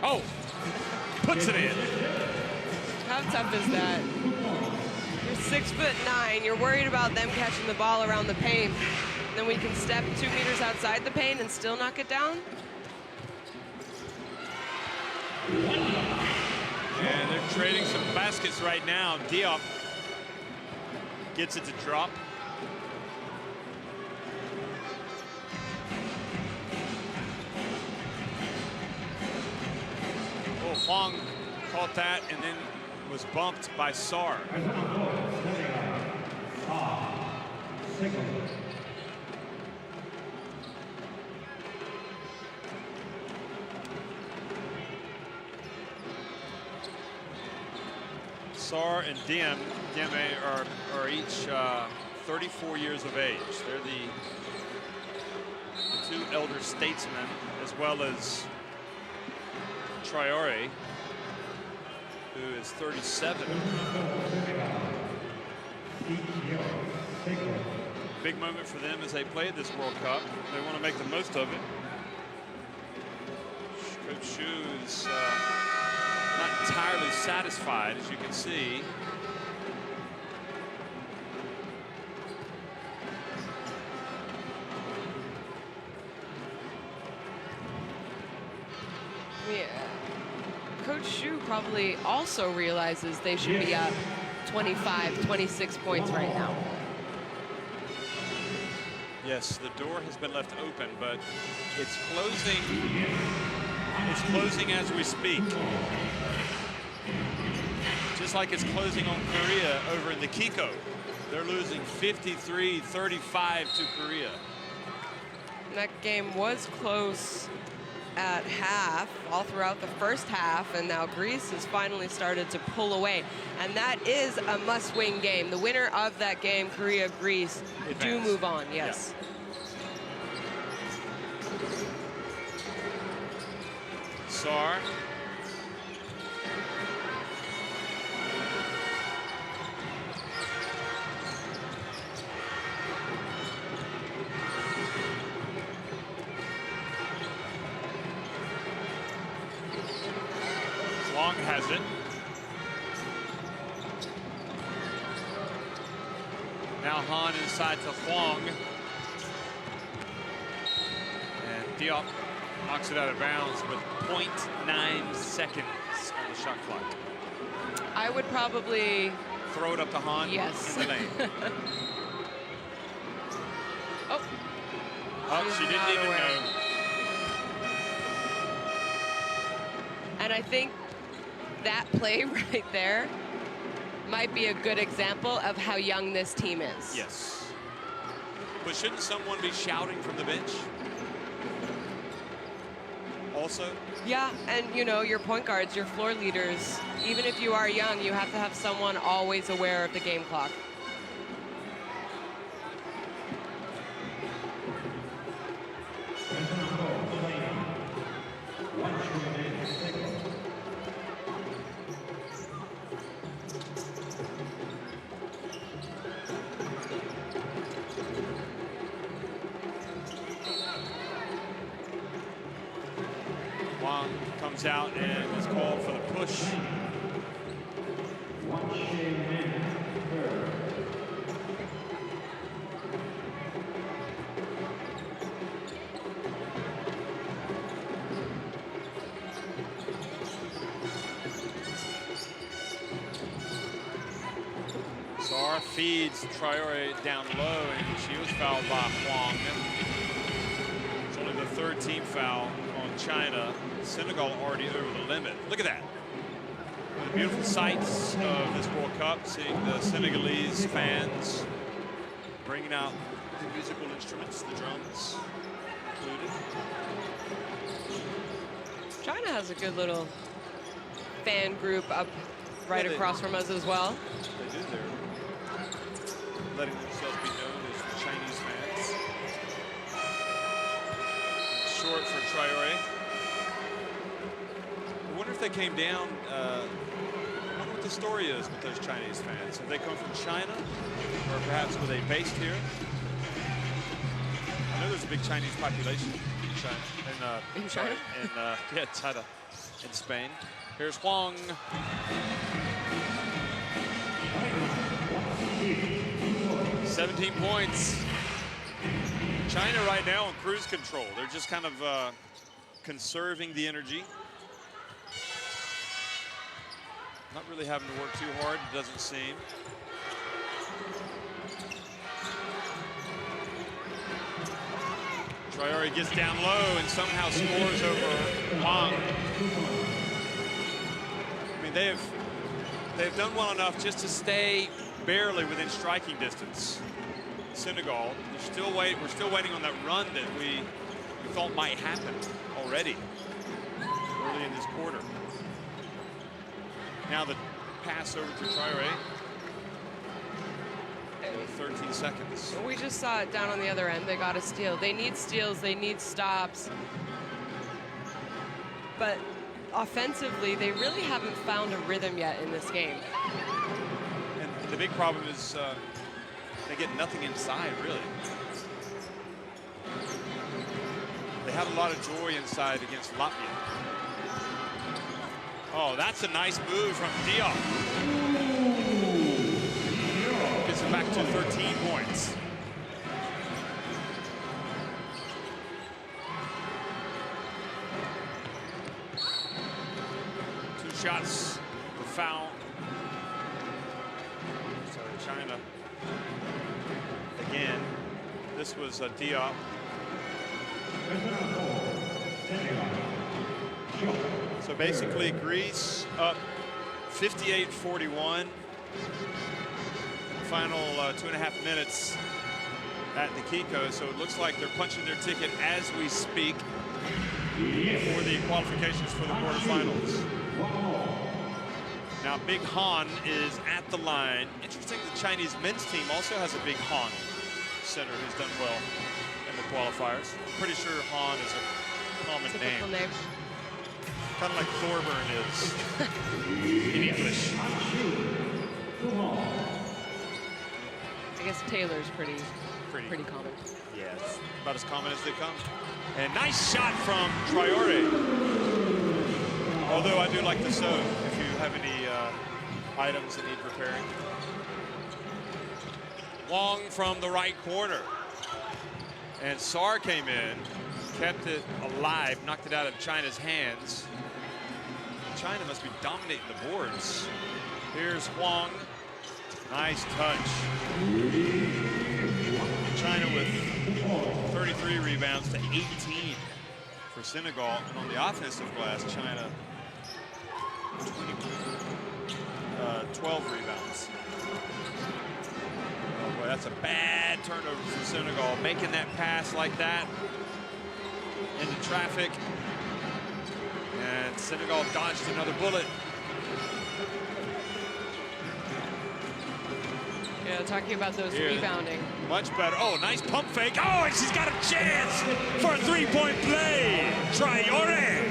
Oh, puts it in. How tough is that? You're 6'9". You're worried about them catching the ball around the paint. Then we can step 2 meters outside the paint and still knock it down? And they're trading some baskets right now. Diop gets it to drop. Oh, Huang caught that and then was bumped by Sar. Sar and Diem are each 34 years of age. They're the 2 elder statesmen, as well as Traore, who is 37. Big moment for them as they play this World Cup. They want to make the most of it. Coach Shu is not entirely satisfied, as you can see. Yeah. Coach Shu probably also realizes they should be up 25, 26 points right now. Yes, the door has been left open, but it's closing. It's closing as we speak. Just like it's closing on Korea over in the Kiko. They're losing 53-35 to Korea. That game was close at half, all throughout the first half, and now Greece has finally started to pull away. And that is a must-win game. The winner of that game, Korea-Greece, do move on, yes. Yeah. Sar. Long has it. Now Han inside to Huang. And Diop knocks it out of bounds with 0.9 seconds on the shot clock. I would probably throw it up to Han. Yes. In the lane. Oh, she didn't even know. And I think that play right there might be a good example of how young this team is. Yes. But shouldn't someone be shouting from the bench? Also? Yeah, and you know, your point guards, your floor leaders, even if you are young, you have to have someone always aware of the game clock. Wang comes out and is called for the push. Sar feeds Traore down low, and she was fouled by Huang. It's only the third team foul on China. Senegal already over the limit. Look at that. One of the beautiful sights of this World Cup, seeing the Senegalese fans bringing out the musical instruments, the drums included. China has a good little fan group up right across from us as well. They do. They're letting themselves be known as the Chinese fans. Short for Traore. I wonder if they came down. I wonder what the story is with those Chinese fans. Have they come from China, or perhaps were they based here? I know there's a big Chinese population in China. In China? Yeah, China, in Spain. Here's Huang. "17 points. China right now on cruise control. They're just kind of conserving the energy. Not really having to work too hard, it doesn't seem. Traore gets down low and somehow scores over Huang. I mean, they've done well enough just to stay barely within striking distance. Senegal, we're still waiting on that run that we thought might happen already early in this quarter. Now the pass over to Traore. 13 seconds. We just saw it down on the other end. They got a steal. They need steals. They need stops. But offensively, they really haven't found a rhythm yet in this game. And the big problem is they get nothing inside, really. They had a lot of joy inside against Latvia. Oh, that's a nice move from Diop. Gets it back to 13 points. Two shots, the foul. So China, again, this was a Diop. So basically, Greece up 58-41. Final 2.5 minutes at the Kiko. So it looks like they're punching their ticket as we speak for the qualifications for the quarterfinals. Now, Big Han is at the line. Interesting, the Chinese men's team also has a Big Han center who's done well in the qualifiers. I'm pretty sure Han is a common name. Kind of like Thorburn is in English. I guess Taylor's pretty common. Yeah, it's about as common as they come. And nice shot from Traore. Although I do like the serve if you have any items that need repairing. Wong from the right corner. And Sar came in, kept it alive, knocked it out of China's hands. China must be dominating the boards. Here's Huang. Nice touch. China with 33 rebounds to 18 for Senegal. And on the offensive glass, China 12 rebounds. Oh boy, that's a bad turnover for Senegal. Making that pass like that into traffic. And Senegal dodged another bullet. Yeah, talking about those rebounding. Much better. Oh, nice pump fake. Oh, and she's got a chance for a three-point play. Traore.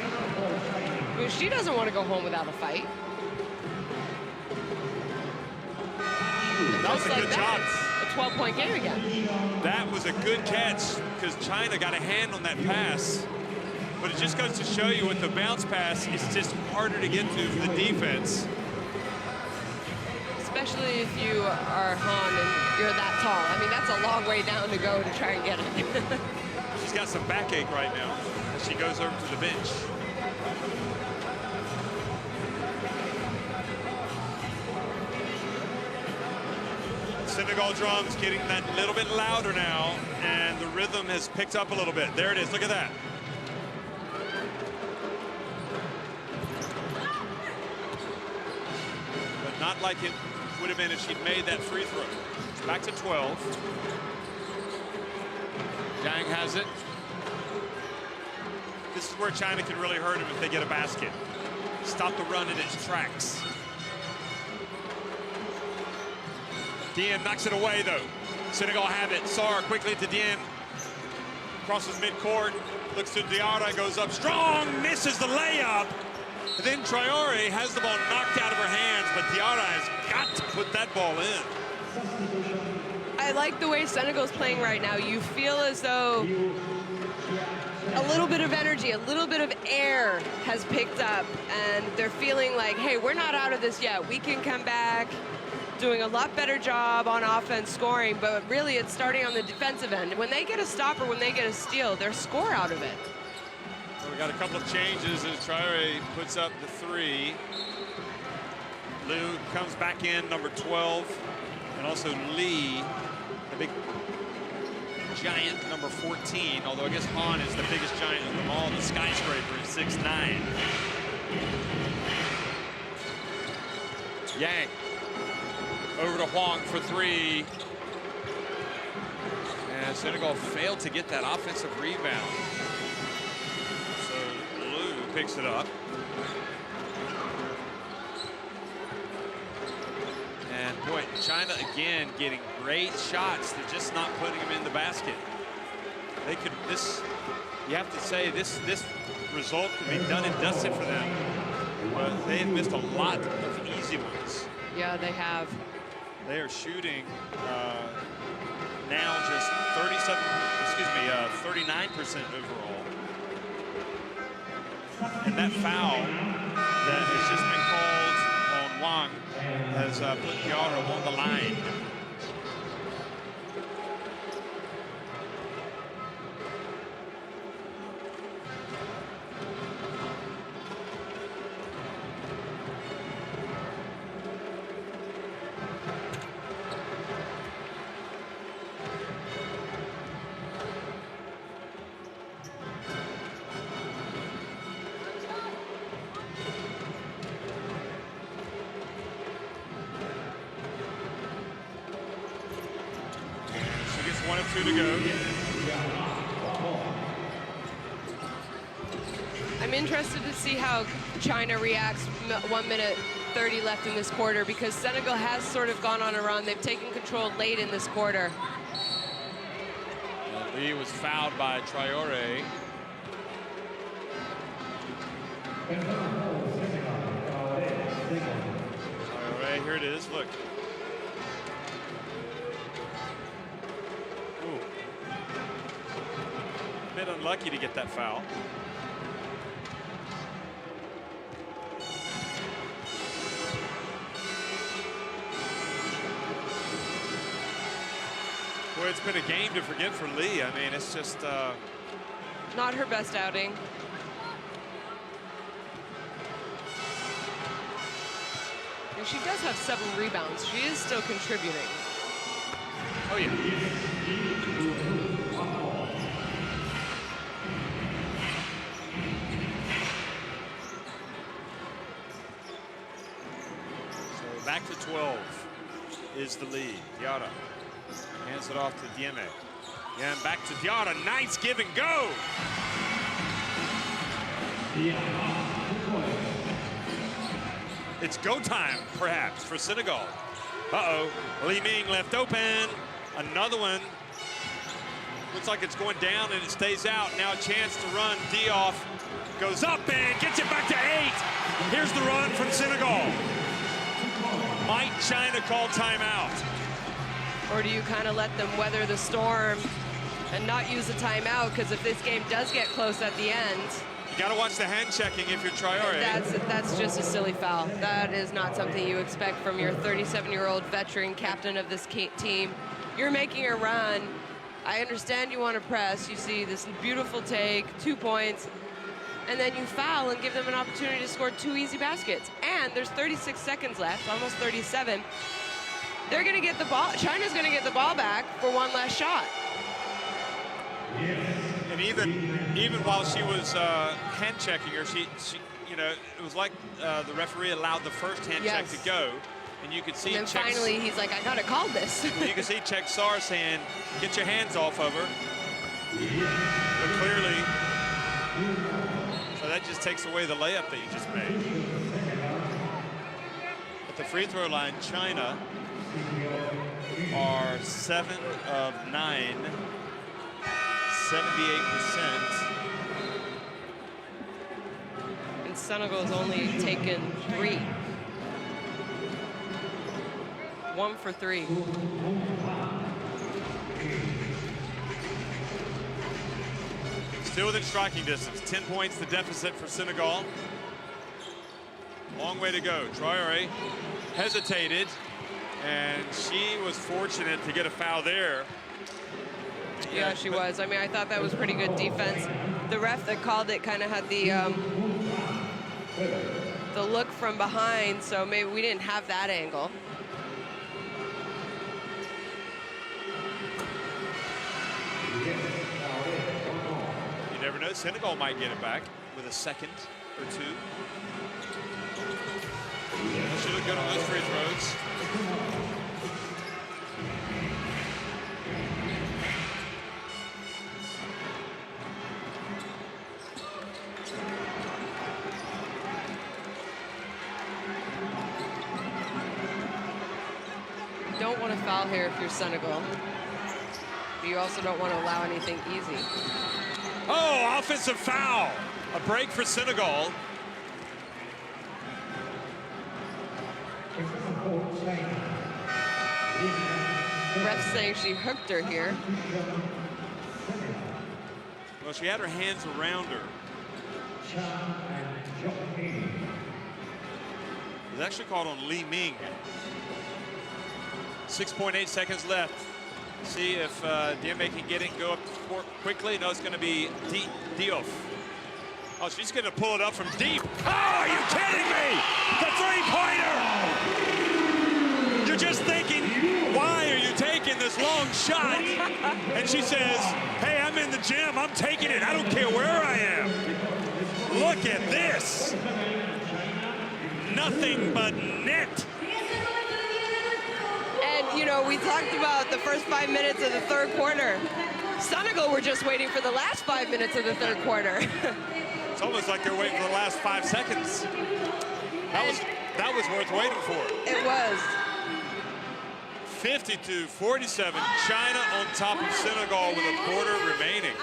I mean, she doesn't want to go home without a fight. That was a good job. A 12-point game again. That was a good catch because China got a hand on that pass. But it just goes to show you with the bounce pass, it's just harder to get to for the defense. Especially if you are Han and you're that tall. I mean, that's a long way down to go to try and get it. She's got some backache right now as she goes over to the bench. Senegal drums getting that little bit louder now, and the rhythm has picked up a little bit. There it is, look at that. But not like it would have been if she'd made that free throw. It's back to 12. Zhang has it. This is where China can really hurt him if they get a basket. Stop the run in its tracks. Diem knocks it away, though. Senegal have it. Sar quickly to Diem. Crosses midcourt. Looks to Diarra. Goes up strong. Misses the layup. And then Traore has the ball knocked out of her hands, but Diarra has got to put that ball in. I like the way Senegal's playing right now. You feel as though a little bit of energy, a little bit of air has picked up, and they're feeling like, hey, we're not out of this yet. We can come back. Doing a lot better job on offense scoring, but really it's starting on the defensive end. When they get a stop or when they get a steal, they're score out of it. So we got a couple of changes as Traore puts up the three. Liu comes back in, number 12. And also Lee, the big giant, number 14. Although I guess Han is the biggest giant of them all. The skyscraper is 6'9". Yang. Over to Huang for three. And Senegal failed to get that offensive rebound. So Liu picks it up. And boy, China again getting great shots. They're just not putting them in the basket. They could, you have to say this result could be done and dusted for them. But they have missed a lot of easy ones. Yeah, they have. They are shooting now just 39% overall. And that foul that has just been called on Wang has put Diarra on the line. One of two to go. I'm interested to see how China reacts 1 minute 30 left in this quarter, because Senegal has sort of gone on a run. They've taken control late in this quarter. Lee was fouled by Traore. Traore, here it is, look. Ooh. A bit unlucky to get that foul. Boy, it's been a game to forget for Lee. I mean, it's just... Not her best outing. And she does have 7 rebounds. She is still contributing. Oh, yeah. So back to 12 is the lead. Diarra hands it off to Dieme. And back to Diarra. Nice give and go. It's go time, perhaps, for Senegal. Uh-oh. Li Ming left open. Another one. Looks like it's going down and it stays out. Now a chance to run. Diop goes up and gets it back to 8. Here's the run from Senegal. Might China call timeout? Or do you kind of let them weather the storm and not use a timeout? Because if this game does get close at the end, you got to watch the hand checking if you're Traore. That's just a silly foul. That is not something you expect from your 37-year-old veteran captain of this team. You're making a run. I understand you want to press. You see this beautiful take, 2 points, and then you foul and give them an opportunity to score 2 easy baskets. And there's 36 seconds left, almost 37. They're going to get the ball. China's going to get the ball back for one last shot. And even while she was hand checking her, she you know, it was like the referee allowed the first hand check to go, and you could see. And then finally, he's like, I gotta call this. You can see Chek Sar saying, "Get your hands off of her." But clearly, so that just takes away the layup that you just made. At the free throw line, China are 7 of 9, 78%. And Senegal's only taken 3. 1 for 3. Still within striking distance. 10 points the deficit for Senegal. Long way to go. Traore hesitated, and she was fortunate to get a foul there. Yeah, she was. I mean, I thought that was pretty good defense. The ref that called it kind of had the look from behind, so maybe we didn't have that angle. You never know. Senegal might get it back with a second or 2. She looked good on those free throws. You don't want to foul here if you're Senegal. But you also don't want to allow anything easy. Oh, offensive foul. A break for Senegal. Ref saying she hooked her here. Well, she had her hands around her. was actually called on Li Ming. 6.8 seconds left. See if Diame can get it and go up court quickly. No, it's going to be Diouf. Oh, she's going to pull it up from deep. Oh, are you kidding me? The three-pointer! You're just thinking, why are you taking this long shot? And she says, hey, I'm in the gym. I'm taking it. I don't care where I am. Look at this. Nothing but net. And, you know, we talked about the first 5 minutes of the third quarter. Senegal were just waiting for the last 5 minutes of the third quarter. It's almost like they're waiting for the last 5 seconds. That was worth waiting for. It was. 52-47, China on top of Senegal with a quarter remaining.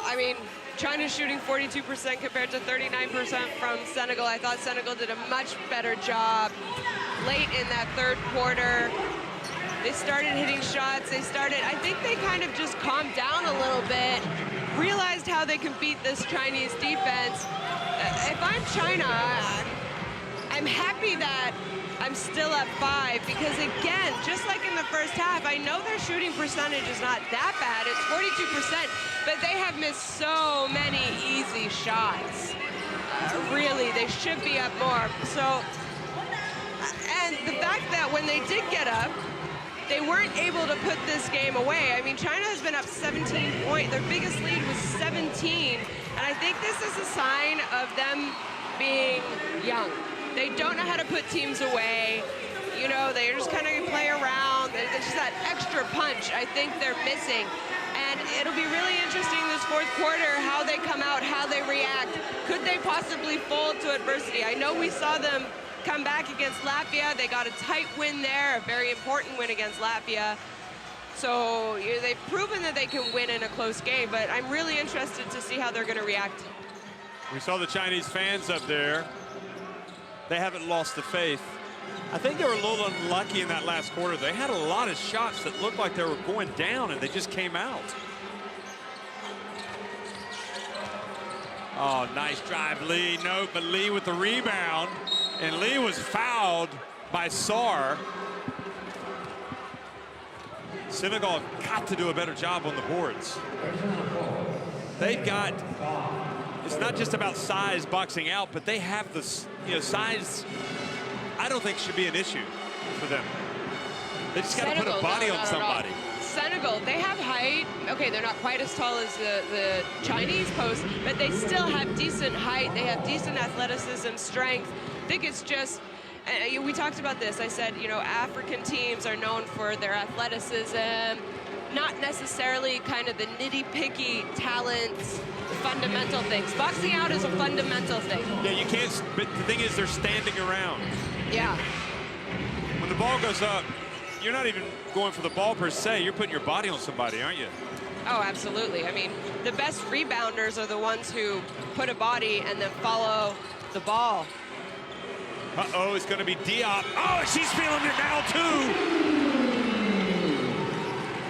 I mean, China's shooting 42% compared to 39% from Senegal. I thought Senegal did a much better job late in that third quarter. They started hitting shots. I think they kind of just calmed down a little bit, realized how they can beat this Chinese defense. If I'm China, I'm happy that I'm still at 5 because, again, just like in the first half, I know their shooting percentage is not that bad. It's 42%, but they have missed so many easy shots. Really, they should be up more. So, and the fact that when they did get up, they weren't able to put this game away. I mean, China has been up 17 points. Their biggest lead was 17, and I think this is a sign of them being young. They don't know how to put teams away. You know, they just kind of play around. There's just that extra punch I think they're missing. And it'll be really interesting this fourth quarter, how they come out, how they react. Could they possibly fold to adversity? I know we saw them come back against Latvia. They got a tight win there, a very important win against Latvia. So they've proven that they can win in a close game, but I'm really interested to see how they're going to react. We saw the Chinese fans up there. They haven't lost the faith. I think they were a little unlucky in that last quarter. They had a lot of shots that looked like they were going down, and they just came out. Oh, nice drive, Lee. No, but Lee with the rebound, and Lee was fouled by Sarr. Senegal got to do a better job on the boards. They've got, it's not just about size boxing out, but they have the size. I don't think should be an issue for them. They just got to put a body on somebody. Senegal, they have height. Okay, they're not quite as tall as the Chinese post, but they still have decent height. They have decent athleticism, strength. I think it's just, we talked about this. I said, you know, African teams are known for their athleticism, not necessarily kind of the nitty-picky talents, fundamental things. Boxing out is a fundamental thing. Yeah, you can't, but the thing is they're standing around. Yeah. When the ball goes up, you're not even going for the ball per se. You're putting your body on somebody, aren't you? Oh, absolutely. I mean, the best rebounders are the ones who put a body and then follow the ball. Uh-oh, it's going to be Diop. Oh, she's feeling it now, too.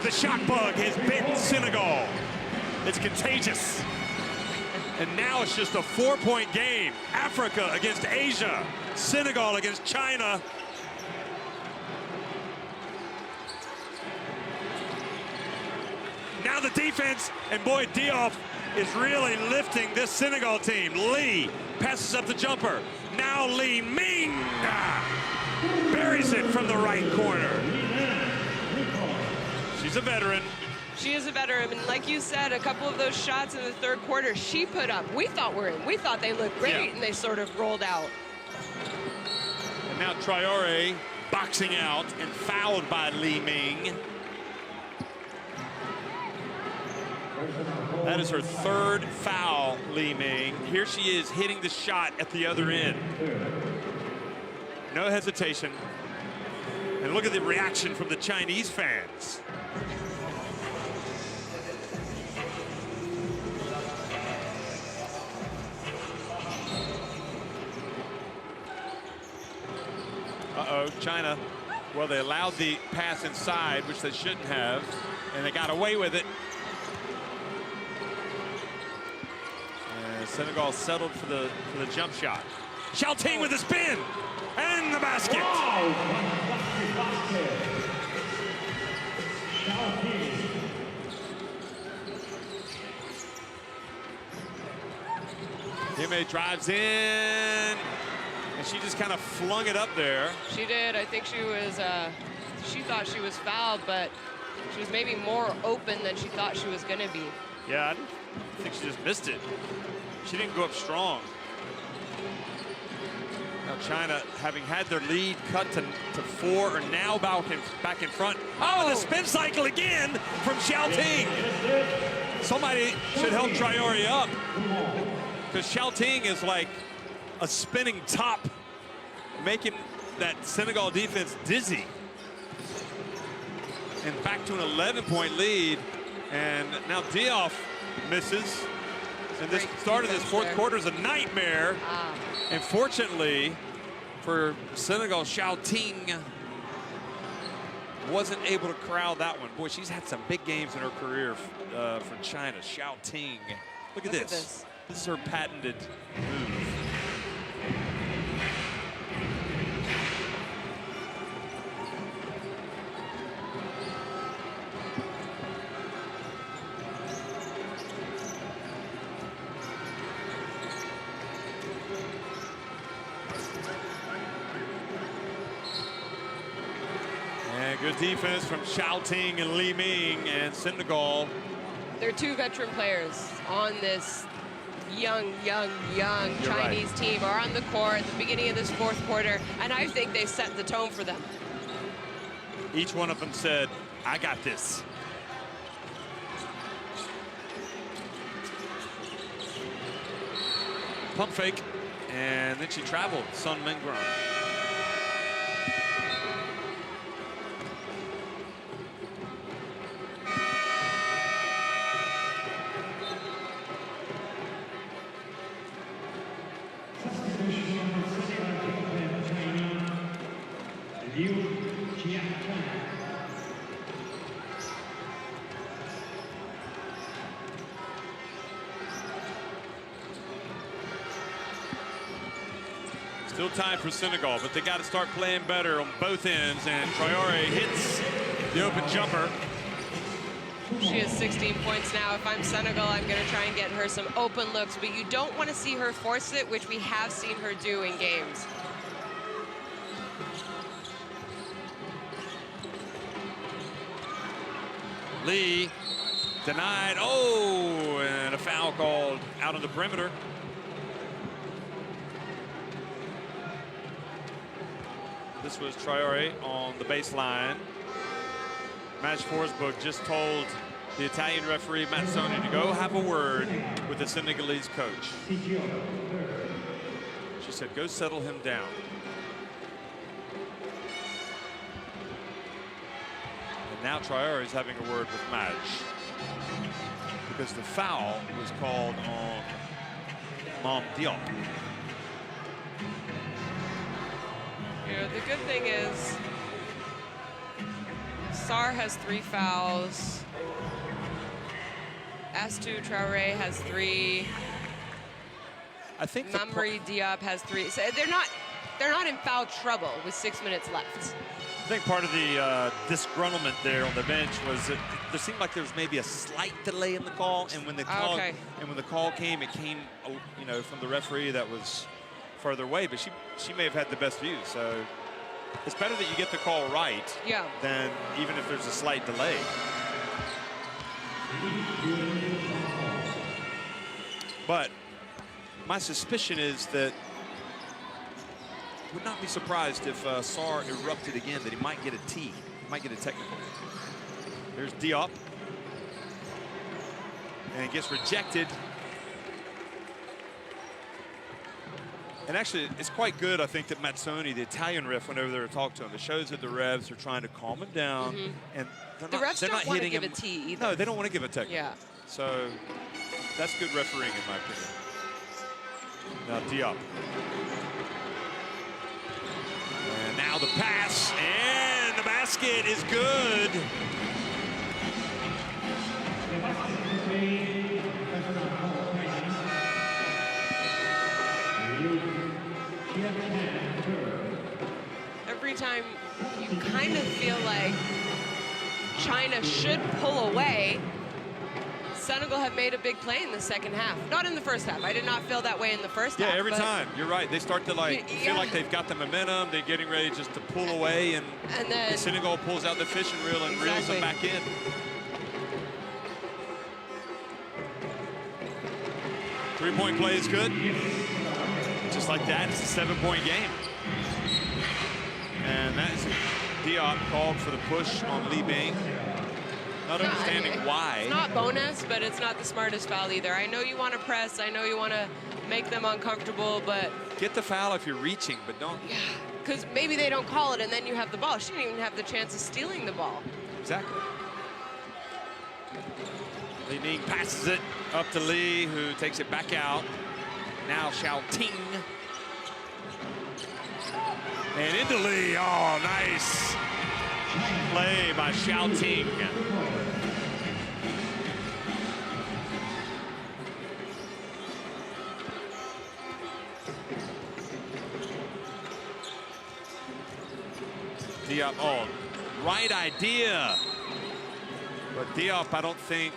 The shot bug has bitten Senegal. It's contagious. And now it's just a 4-point game. Africa against Asia. Senegal against China. Now the defense, and boy, Diop is really lifting this Senegal team. Lee passes up the jumper. Now Li Ming buries it from the right corner. She's a veteran. She is a veteran, and like you said, a couple of those shots in the third quarter she put up, we thought were in. We thought they looked great, and they sort of rolled out. And now Traore boxing out and fouled by Li Ming. That is her third foul, Li Ming. Here she is hitting the shot at the other end. No hesitation. And look at the reaction from the Chinese fans. Uh-oh, China. Well, they allowed the pass inside, which they shouldn't have, and they got away with it. And Senegal settled for the jump shot. Xiaoting with the spin and the basket. Yime drives in. And she just kind of flung it up there. She did. I think she was, she thought she was fouled, but she was maybe more open than she thought she was going to be. Yeah, I think she just missed it. She didn't go up strong. Now China, having had their lead cut to 4, are now back in front. Oh, the spin cycle again from Xiaoting. Somebody should help Traore up, because Xiaoting is like a spinning top, making that Senegal defense dizzy. And back to an 11-point lead. And now Diop misses. And this start of this fourth quarter is a nightmare. And fortunately for Senegal, Xiaoting wasn't able to corral that one. Boy, she's had some big games in her career for China. Xiaoting. Look at this. This is her patented move. Good defense from Xiaoting and Li Ming, and Senegal. There are 2 veteran players on this young Chinese team are on the court at the beginning of this fourth quarter, and I think they set the tone for them. Each one of them said, I got this. Pump fake, and then she traveled, Sun Mengran. Still time for Senegal, but they got to start playing better on both ends, and Traore hits the open jumper. She has 16 points now. If I'm Senegal, I'm going to try and get her some open looks, but you don't want to see her force it, which we have seen her do in games. Lee denied. Oh, and a foul called out on the perimeter. This was Traore on the baseline. Match Force book just told the Italian referee Mazzoni to go have a word with the Senegalese coach. She said, go settle him down. And now Traore is having a word with Madge, because the foul was called on Mom Diop. You know, the good thing is Sarr has 3 fouls. Astou Traore has 3. I think Mamri Diop has 3. So they're not in foul trouble with 6 minutes left. I think part of the disgruntlement there on the bench was that there seemed like there was maybe a slight delay in the call, and when the call came, it came, you know, from the referee that was further away, but she may have had the best view. So it's better that you get the call right, than even if there's a slight delay. But my suspicion is that would not be surprised if Sarr erupted again, that he might get a T, might get a technical. There's Diop, and it gets rejected. And actually, it's quite good, I think, that Mazzoni, the Italian ref, went over there to talk to him. It shows that the refs are trying to calm him down. And The refs they're don't not want to hitting give him. a T either. No, they don't want to give a technical. Yeah. So that's good refereeing, in my opinion. Now Diop. And now the pass, and the basket is good. Every time you kind of feel like China should pull away, Senegal have made a big play in the second half. Not in the first half. I did not feel that way in the first half. Yeah, every time. You're right. They start to feel like they've got the momentum. They're getting ready just to pull away, and then Senegal pulls out the fishing reel and reels them back in. Three-point play is good. Just like that, it's a 7-point game. And that is Diop called for the push on Li Bing. Not understanding why. It's not bonus, but it's not the smartest foul either. I know you want to press. I know you want to make them uncomfortable, but... Get the foul if you're reaching, but don't... Yeah, because maybe they don't call it, and then you have the ball. She didn't even have the chance of stealing the ball. Exactly. Li Ning passes it up to Li, who takes it back out. Now Xiao Ting. And into Li. Oh, nice play by Xiao Ting. Diop, oh, right idea. But Diop, I don't think,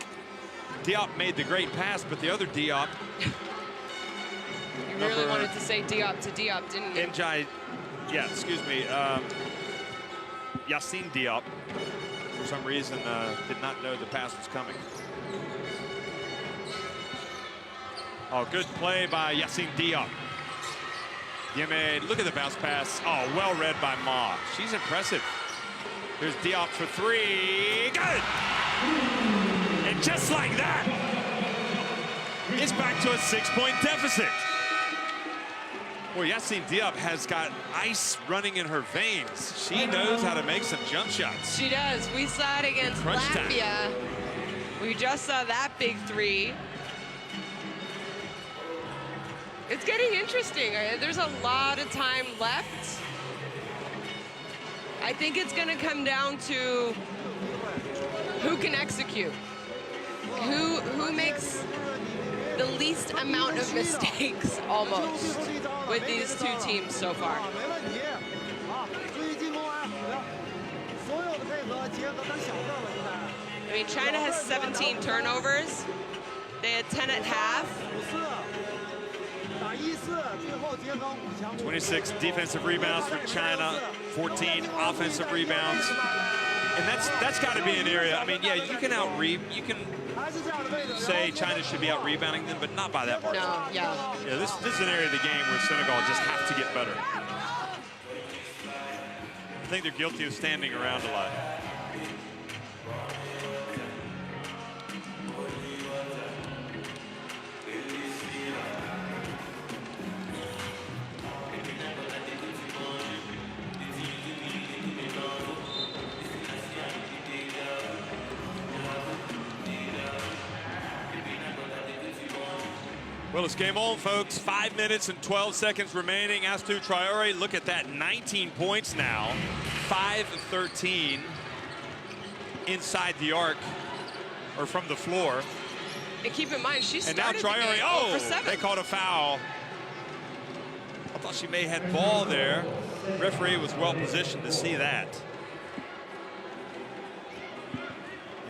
Diop made the great pass, but the other Diop. You really wanted to say Diop to Diop, didn't you? Yassine Diop, for some reason, did not know the pass was coming. Oh, good play by Yassine Diop. Yeme, look at the bounce pass. Oh, well read by Ma. She's impressive. Here's Diop for three. Good! And just like that, it's back to a 6-point deficit. Boy, Yassine Diop has got ice running in her veins. She knows how to make some jump shots. She does. We saw it against Crunch Latvia. time. We just saw that big three. It's getting interesting. There's a lot of time left. I think it's going to come down to who can execute, who makes the least amount of mistakes almost with these two teams so far. I mean, China has 17 turnovers. They had 10 at half. 26 defensive rebounds for China, 14 offensive rebounds. And that's got to be an area. I mean, yeah, you can say China should be out rebounding them, but not by that margin. No, yeah. Yeah, this is an area of the game where Senegal just have to get better. I think they're guilty of standing around a lot. Well, it's game on, folks. 5 minutes and 12 seconds remaining. Astou Traoré, look at that, 19 points now. 5 of 13 inside the arc, or from the floor. And keep in mind, she And now started the Traoré, game oh, 0 for 7. they called a foul. I thought she may have had ball there. Referee was well positioned to see that.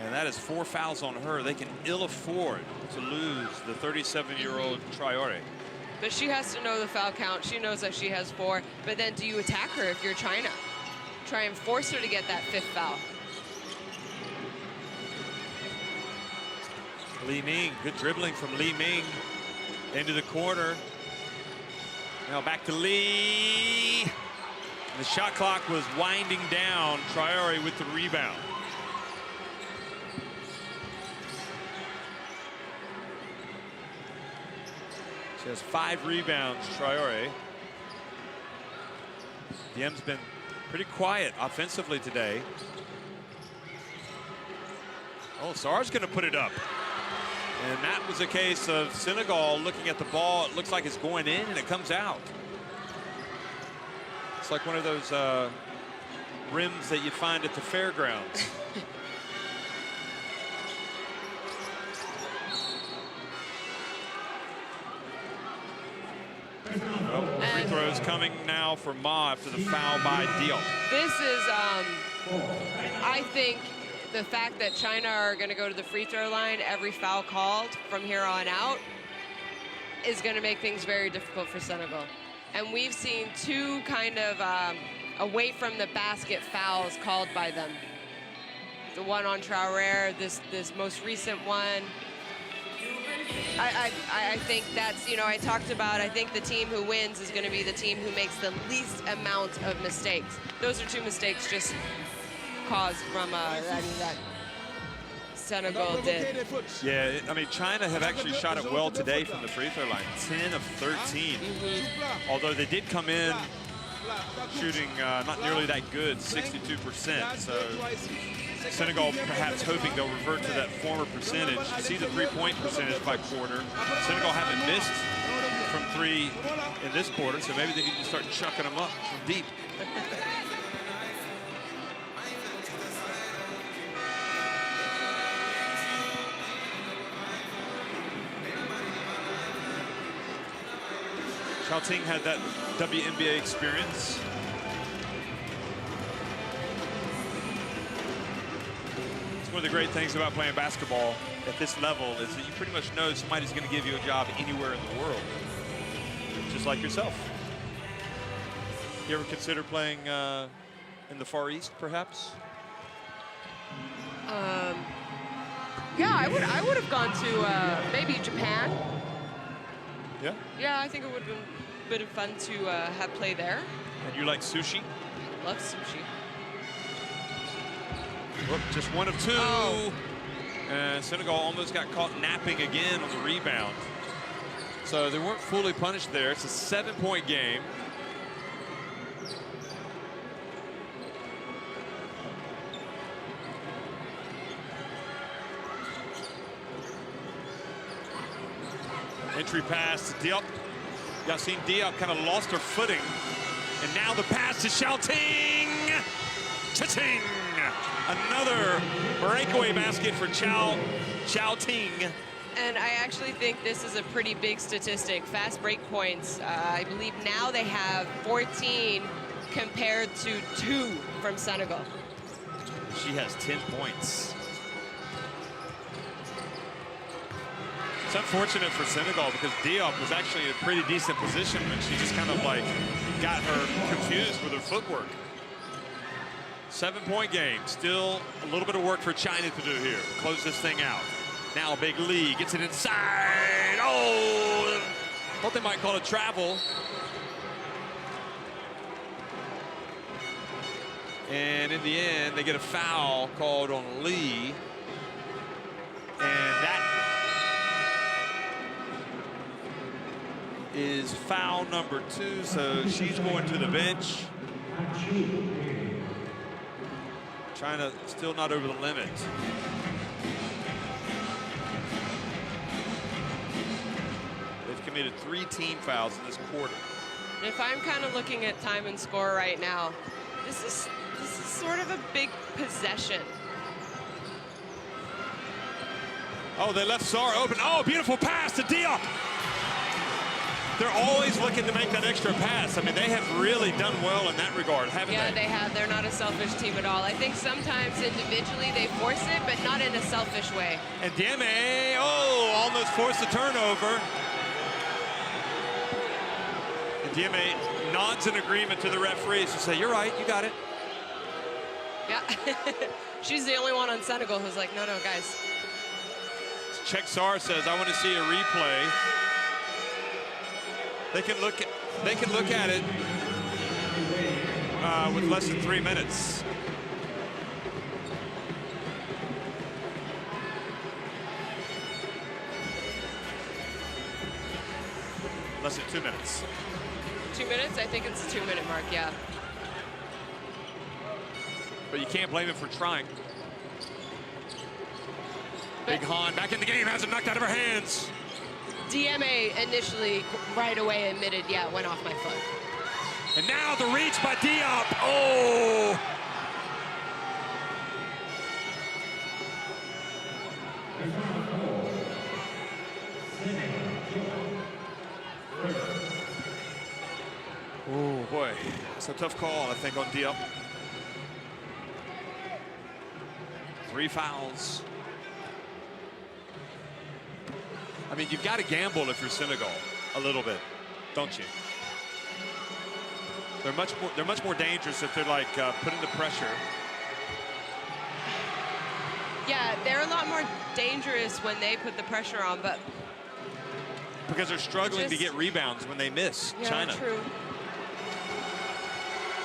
And that is 4 fouls on her. They can ill afford to lose the 37-year-old Traoré. But she has to know the foul count. She knows that she has 4. But then do you attack her if you're China? Try and force her to get that 5th foul. Li Ning, good dribbling from Li Ning into the corner. Now back to Li. The shot clock was winding down. Traoré with the rebound. She has 5 rebounds, Traoré. Diem's been pretty quiet offensively today. Oh, Sarr's going to put it up. And that was a case of Senegal looking at the ball. It looks like it's going in, and it comes out. It's like one of those rims that you find at the fairgrounds. Well, free throws coming now for Ma after the foul by Diop. This is, I think, the fact that China are going to go to the free throw line, every foul called from here on out, is going to make things very difficult for Senegal. And we've seen two kind of away from the basket fouls called by them. The one on Traoré, this most recent one. I think that's, you know, I talked about, I think the team who wins is going to be the team who makes the least amount of mistakes. Those are two mistakes just caused from that Senegal did. Yeah, I mean, China have actually shot it well today from the free throw line, 10 of 13. Although they did come in shooting not nearly that good, 62%. So Senegal perhaps hoping they'll revert to that former percentage. You see the three-point percentage by quarter. Senegal haven't missed from three in this quarter, so maybe they need to start chucking them up from deep. Xiaoting had that WNBA experience. It's one of the great things about playing basketball at this level is that you pretty much know somebody's going to give you a job anywhere in the world, just like yourself. You ever consider playing in the Far East, perhaps? Yeah, I would have gone to maybe Japan. Yeah? Yeah, I think it would have been fun to have play there. And you like sushi? Love sushi. Whoop, just one of two. Oh. And Senegal almost got caught napping again on the rebound. So they weren't fully punished there. It's a 7-point game. Entry pass to Diop. Yassine Diop kind of lost her footing. And now the pass to Xiaoting. Cha-ching! Another breakaway basket for Xiaoting. And I actually think this is a pretty big statistic. Fast break points, I believe now they have 14 compared to 2 from Senegal. She has 10 points. It's unfortunate for Senegal because Diop was actually in a pretty decent position when she just kind of like got her confused with her footwork. 7-point game. Still a little bit of work for China to do here. Close this thing out. Now Big Lee gets it inside. Oh, thought they might call it travel. And in the end, they get a foul called on Lee. And that is foul number 2, so she's going to the bench. China still not over the limit. They've committed 3 team fouls in this quarter. If I'm kind of looking at time and score right now, this is sort of a big possession. Oh, they left Sarr open. Oh, beautiful pass to Diop. They're always looking to make that extra pass. I mean, they have really done well in that regard, haven't they? Yeah, they have. They're not a selfish team at all. I think sometimes individually they force it, but not in a selfish way. And Dieme, oh, almost forced the turnover. And Dieme nods in agreement to the referees to say, you're right, you got it. Yeah. She's the only one on Senegal who's like, no, guys. Check Sarr says, I want to see a replay. They can look at it with less than 3 minutes. Less than 2 minutes. 2 minutes? I think it's a 2-minute mark, yeah. But you can't blame him for trying. Big Han back in the game, has it knocked out of her hands. DMA initially right away admitted, yeah, it went off my foot. And now the reach by Diop. Oh! Oh boy, it's a tough call, I think, on Diop. 3 fouls. I mean, you've got to gamble if you're Senegal a little bit, don't you? They're much more dangerous if they're like putting the pressure. Yeah, they're a lot more dangerous when they put the pressure on, but because they're struggling to get rebounds when they miss. Yeah, China. True.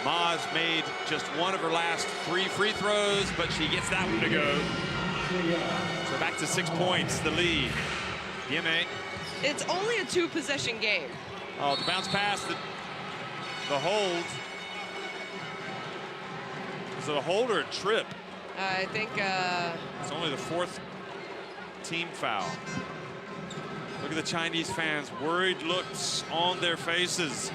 Ma's made just one of her last 3 free throws, but she gets that one to go. So back to 6 points, the lead. DMA. It's only a 2-possession game. Oh, the bounce pass, the hold. Is it a hold or a trip? I think it's only the 4th team foul. Look at the Chinese fans, worried looks on their faces.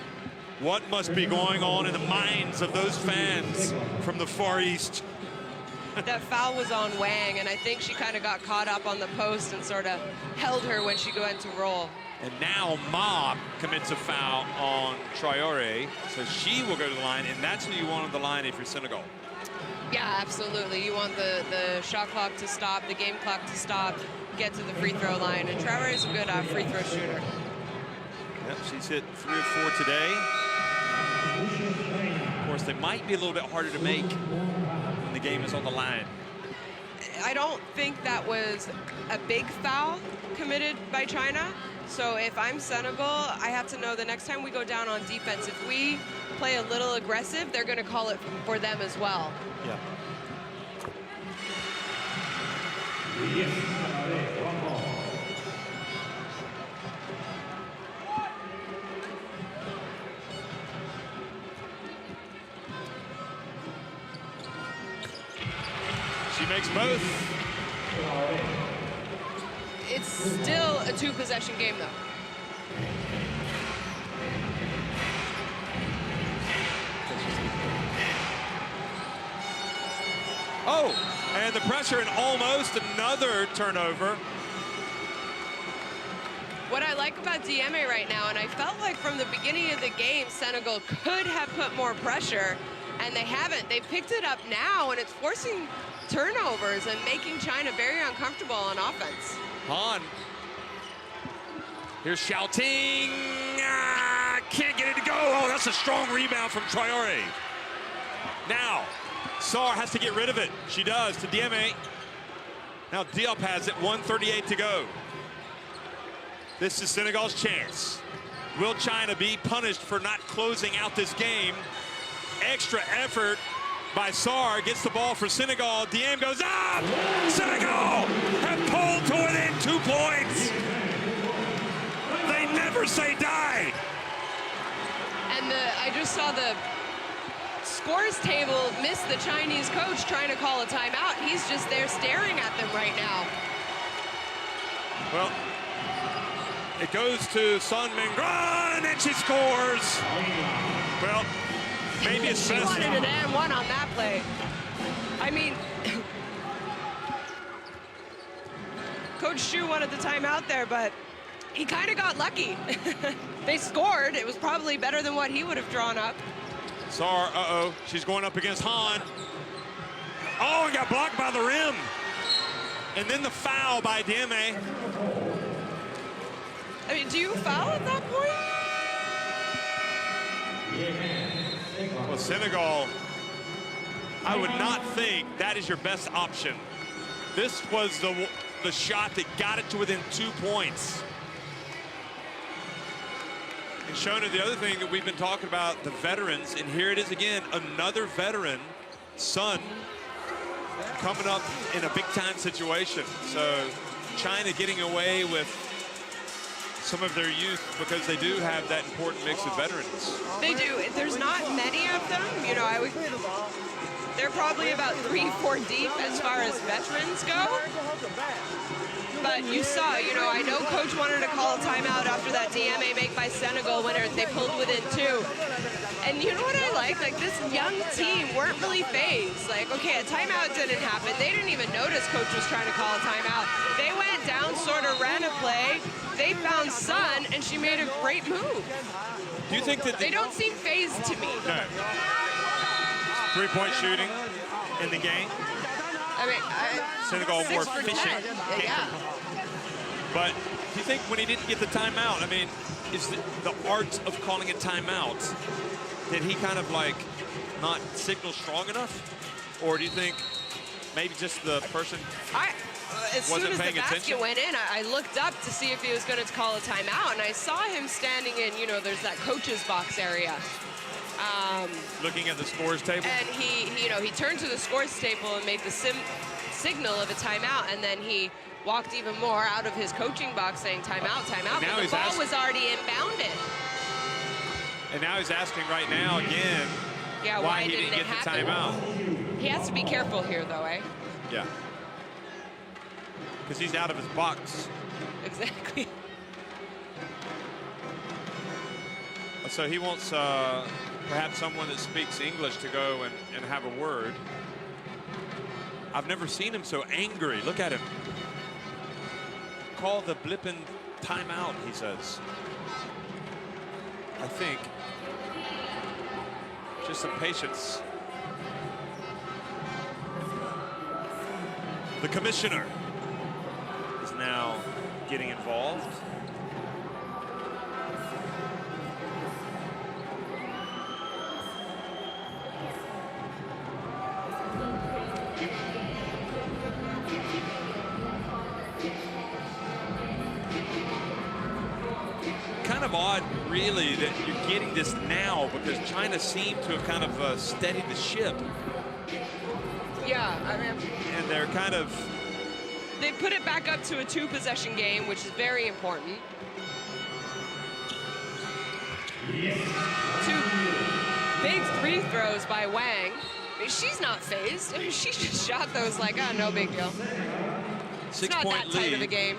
What must be going on in the minds of those fans from the Far East? that foul was on Wang, and I think she kind of got caught up on the post and sort of held her when she went to roll. And now Ma commits a foul on Traore, so she will go to the line, and that's who you want on the line if you're Senegal. Yeah, absolutely. You want the shot clock to stop, the game clock to stop, get to the free throw line, and Traore is a good free throw shooter. Yep, she's hit 3 or 4 today. Of course, they might be a little bit harder to make when the game is on the line. I don't think that was a big foul committed by China. So if I'm Senegal, I have to know the next time we go down on defense, if we play a little aggressive, they're going to call it for them as well. Yeah. She makes both. It's still a 2-possession game, though. Oh, and the pressure and almost another turnover. What I like about DMA right now, and I felt like from the beginning of the game, Senegal could have put more pressure, and they haven't. They've picked it up now, and it's forcing turnovers and making China very uncomfortable on offense. Han. Here's Xiaoting. Can't get it to go. Oh, that's a strong rebound from Traore. Now, Sarr has to get rid of it. She does to DMA. Now Diop has it, 1:38 to go. This is Senegal's chance. Will China be punished for not closing out this game? Extra effort by Sarr, gets the ball for Senegal. Diem goes up! Senegal have pulled to within 2 points. They never say die. And I just saw the scores table miss the Chinese coach trying to call a timeout. He's just there staring at them right now. Well, it goes to Sun Mingran, and she scores. Well, maybe it's she wanted an and one on that play. I mean, Coach Shu wanted the timeout there, but he kind of got lucky. They scored. It was probably better than what he would have drawn up. Sarr, she's going up against Han. Oh, and got blocked by the rim. And then the foul by DMA. I mean, do you foul at that point? Well, Senegal, I would not think that is your best option. This was the shot that got it to within 2 points. And Shona, the other thing that we've been talking about, the veterans, and here it is again, another veteran, Sun, coming up in a big-time situation. So China getting away with some of their youth because they do have that important mix of veterans. They do. There's not many of them. You know, they're probably about 3-4 deep as far as veterans go. But you saw, you know, I know Coach wanted to call a timeout after that DMA make by Senegal when they pulled within 2. And you know what I like? Like, this young team weren't really phased. Like, okay, a timeout didn't happen. They didn't even notice Coach was trying to call a timeout. They went down, sort of ran a play. They found Sun, and she made a great move. Do you think that they don't seem phased to me? No. 3-point shooting in the game. I mean, Senegal more 6 for efficient. 10. Yeah. But do you think when he didn't get the timeout, I mean, is the art of calling a timeout, did he kind of like not signal strong enough? Or do you think maybe just the person as soon as the basket attention? went in, I looked up to see if he was going to call a timeout, and I saw him standing in, you know, there's that coach's box area. Looking at the scores table? And he turned to the scores table and made the signal of a timeout, and then he walked even more out of his coaching box saying timeout, timeout, but the ball was already inbounded. And now he's asking right now again why he didn't get the timeout. He has to be careful here, though, eh? Yeah. Because he's out of his box. Exactly. So he wants perhaps someone that speaks English to go and have a word. I've never seen him so angry. Look at him. Call the blippin' timeout, he says. I think. Just some patience. The commissioner is now getting involved. Kind of odd, really, that you're getting this now because China seemed to have kind of steadied the ship. Yeah, I mean, and they're kind of... They put it back up to a 2-possession game, which is very important. 2 big free throws by Wang. I mean, she's not phased. I mean, she just shot those like, oh, no big deal. It's not that tight of a game.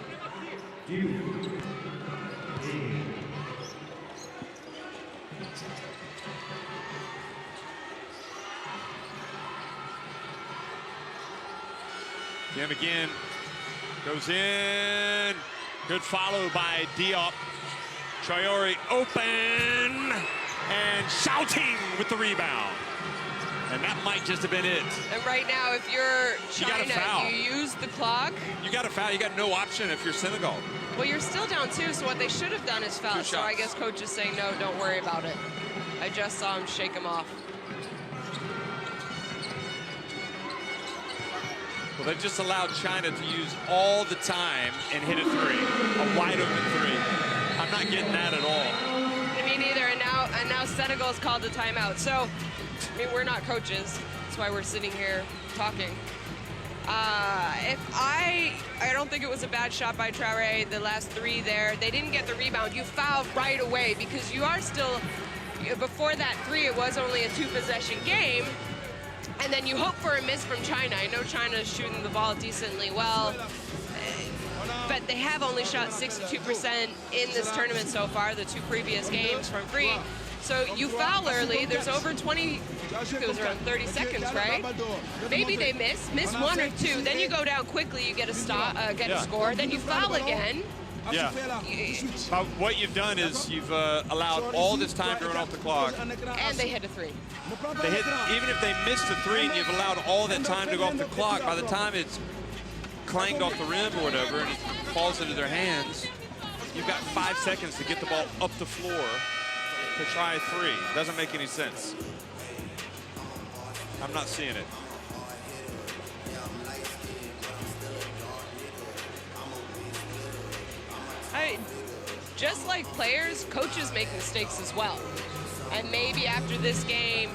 Kim again goes in. Good follow by Diop. Traore open and shouting with the rebound. And that might just have been it. And right now, if you're China, you use the clock. You got to foul. You got no option if you're Senegal. Well, you're still down 2, so what they should have done is foul. So I guess coach is saying, no, don't worry about it. I just saw him shake him off. Well, they just allowed China to use all the time and hit a 3, a wide open 3. I'm not getting that at all. Me neither. And now Senegal's called a timeout. So, I mean, we're not coaches. That's why we're sitting here talking. I don't think it was a bad shot by Traore. The last 3 there, they didn't get the rebound. You foul right away because you are still, before that 3, it was only a 2-possession game. And then you hope for a miss from China. I know China's shooting the ball decently well, but they have only shot 62% in this tournament so far, the 2 previous games from free. So you foul early, there's over 20, I think it was around 30 seconds, right? Maybe they miss 1 or 2, then you go down quickly, you get a stop, get a score, then you foul again. Yeah. What you've done is you've allowed all this time to run off the clock. And they hit a 3. They hit, even if they missed a 3 and you've allowed all that time to go off the clock, by the time it's clanged off the rim or whatever and it falls into their hands, you've got 5 seconds to get the ball up the floor to try a 3. Doesn't make any sense. I'm not seeing it. Just like players, coaches make mistakes as well. And maybe after this game,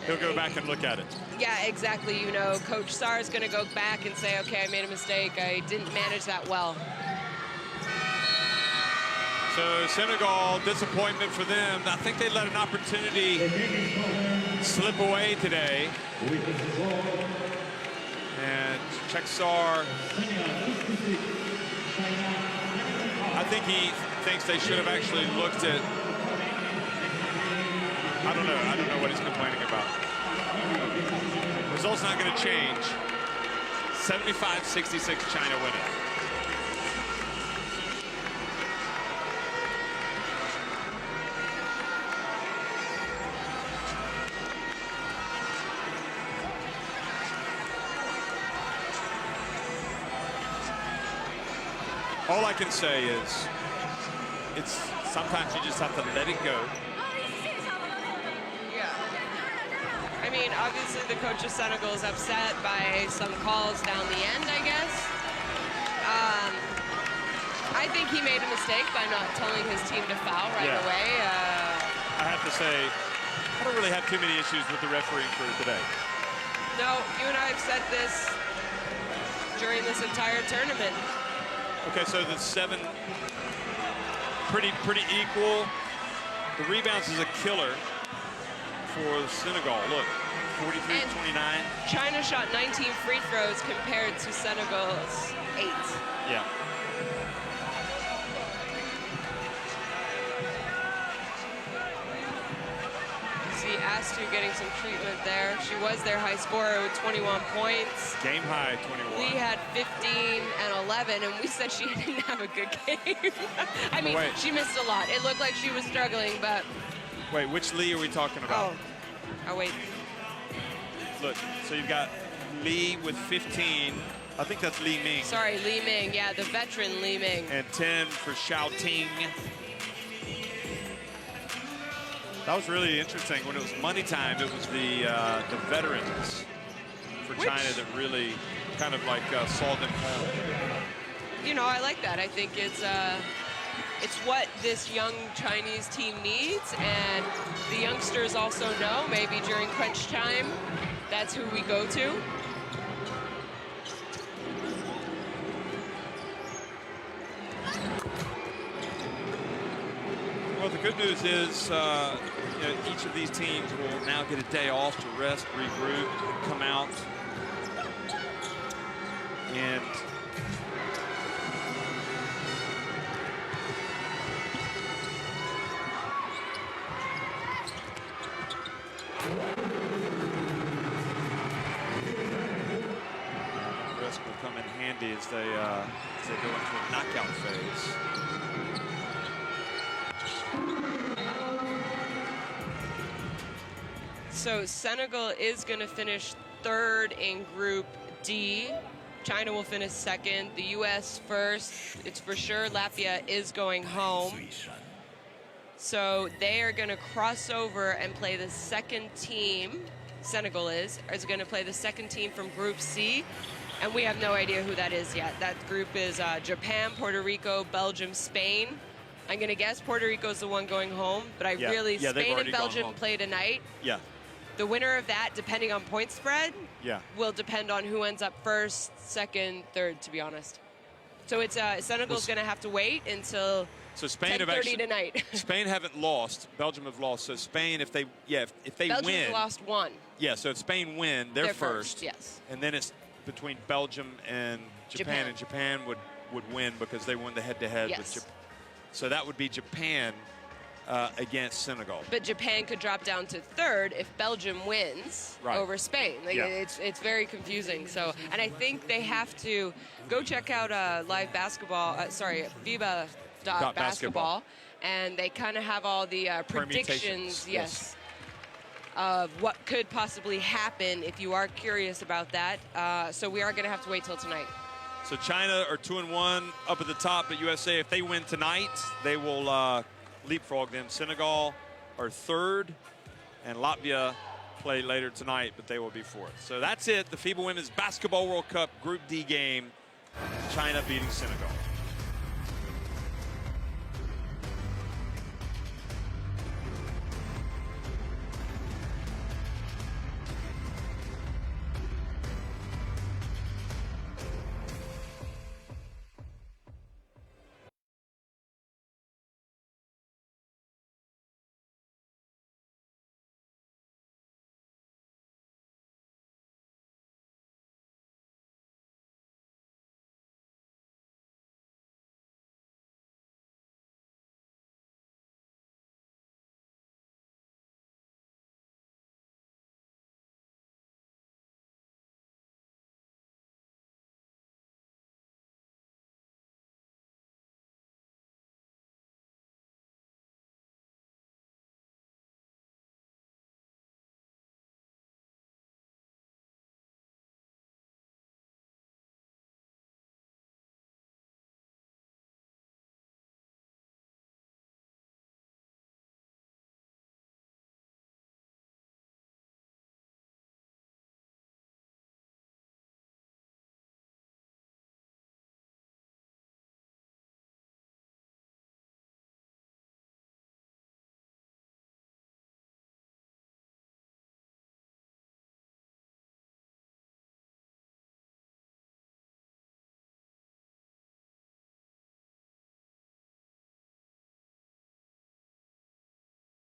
he'll go back and look at it. Yeah, exactly. You know, Coach Sarr is going to go back and say, okay, I made a mistake. I didn't manage that well. So Senegal, disappointment for them. I think they let an opportunity slip away today. And Cheksar, I think he thinks they should have actually looked at, I don't know what he's complaining about. Result's not going to change. 75-66, China winning. All I can say is, sometimes you just have to let it go. Yeah. I mean, obviously the coach of Senegal is upset by some calls down the end, I guess. I think he made a mistake by not telling his team to foul right away. I have to say, I don't really have too many issues with the refereeing crew today. No, you and I have said this during this entire tournament. Okay, so the 7, pretty equal. The rebounds is a killer for Senegal. Look, 43-29. China shot 19 free throws compared to Senegal's 8. Yeah. See Astu getting some treatment there. She was their high scorer with 21 points. Game high, 21. Lee had 15 and 11, and we said she didn't have a good game. I mean, she missed a lot. It looked like she was struggling, but... Wait, which Lee are we talking about? Oh, wait. Look, so you've got Lee with 15. I think that's Li Ming. Sorry, Li Ming. Yeah, the veteran Li Ming. And 10 for Xiao Ting. That was really interesting. When it was money time, it was the veterans for China that really kind of like saw them home. You know, I like that. I think it's what this young Chinese team needs, and the youngsters also know maybe during crunch time, that's who we go to. Well, the good news is you know, each of these teams will now get a day off to rest, regroup, come out, and rest will come in handy as they go into a knockout phase. So Senegal is going to finish 3rd in Group D. China will finish 2nd. The U.S. first. It's for sure Latvia is going home. So they are going to cross over and play the 2nd team. Senegal is going to play the 2nd team from Group C. And we have no idea who that is yet. That group is Japan, Puerto Rico, Belgium, Spain. I'm going to guess Puerto Rico's the one going home. But Spain and Belgium play tonight. Yeah. The winner of that, depending on point spread, will depend on who ends up 1st, 2nd, 3rd, to be honest. So it's Senegal's going to have to wait until 10:30 tonight. Spain haven't lost. Belgium have lost. So Spain, if they Belgium's win, lost 1. Yeah. So if Spain win, they're first. Yes. And then it's between Belgium and Japan. And Japan would win because they won the head-to-head with Japan. So that would be Japan against Senegal. But Japan could drop down to 3rd if Belgium wins over Spain. It's very confusing. So, and I think they have to go check out live basketball. FIBA basketball, and they kind of have all the predictions. Yes. Of what could possibly happen if you are curious about that. So we are going to have to wait till tonight. So China are 2-1 up at the top, but USA, if they win tonight, they will leapfrog them. Senegal are 3rd, and Latvia play later tonight, but they will be 4th. So that's it. The FIBA Women's Basketball World Cup Group D game. China beating Senegal.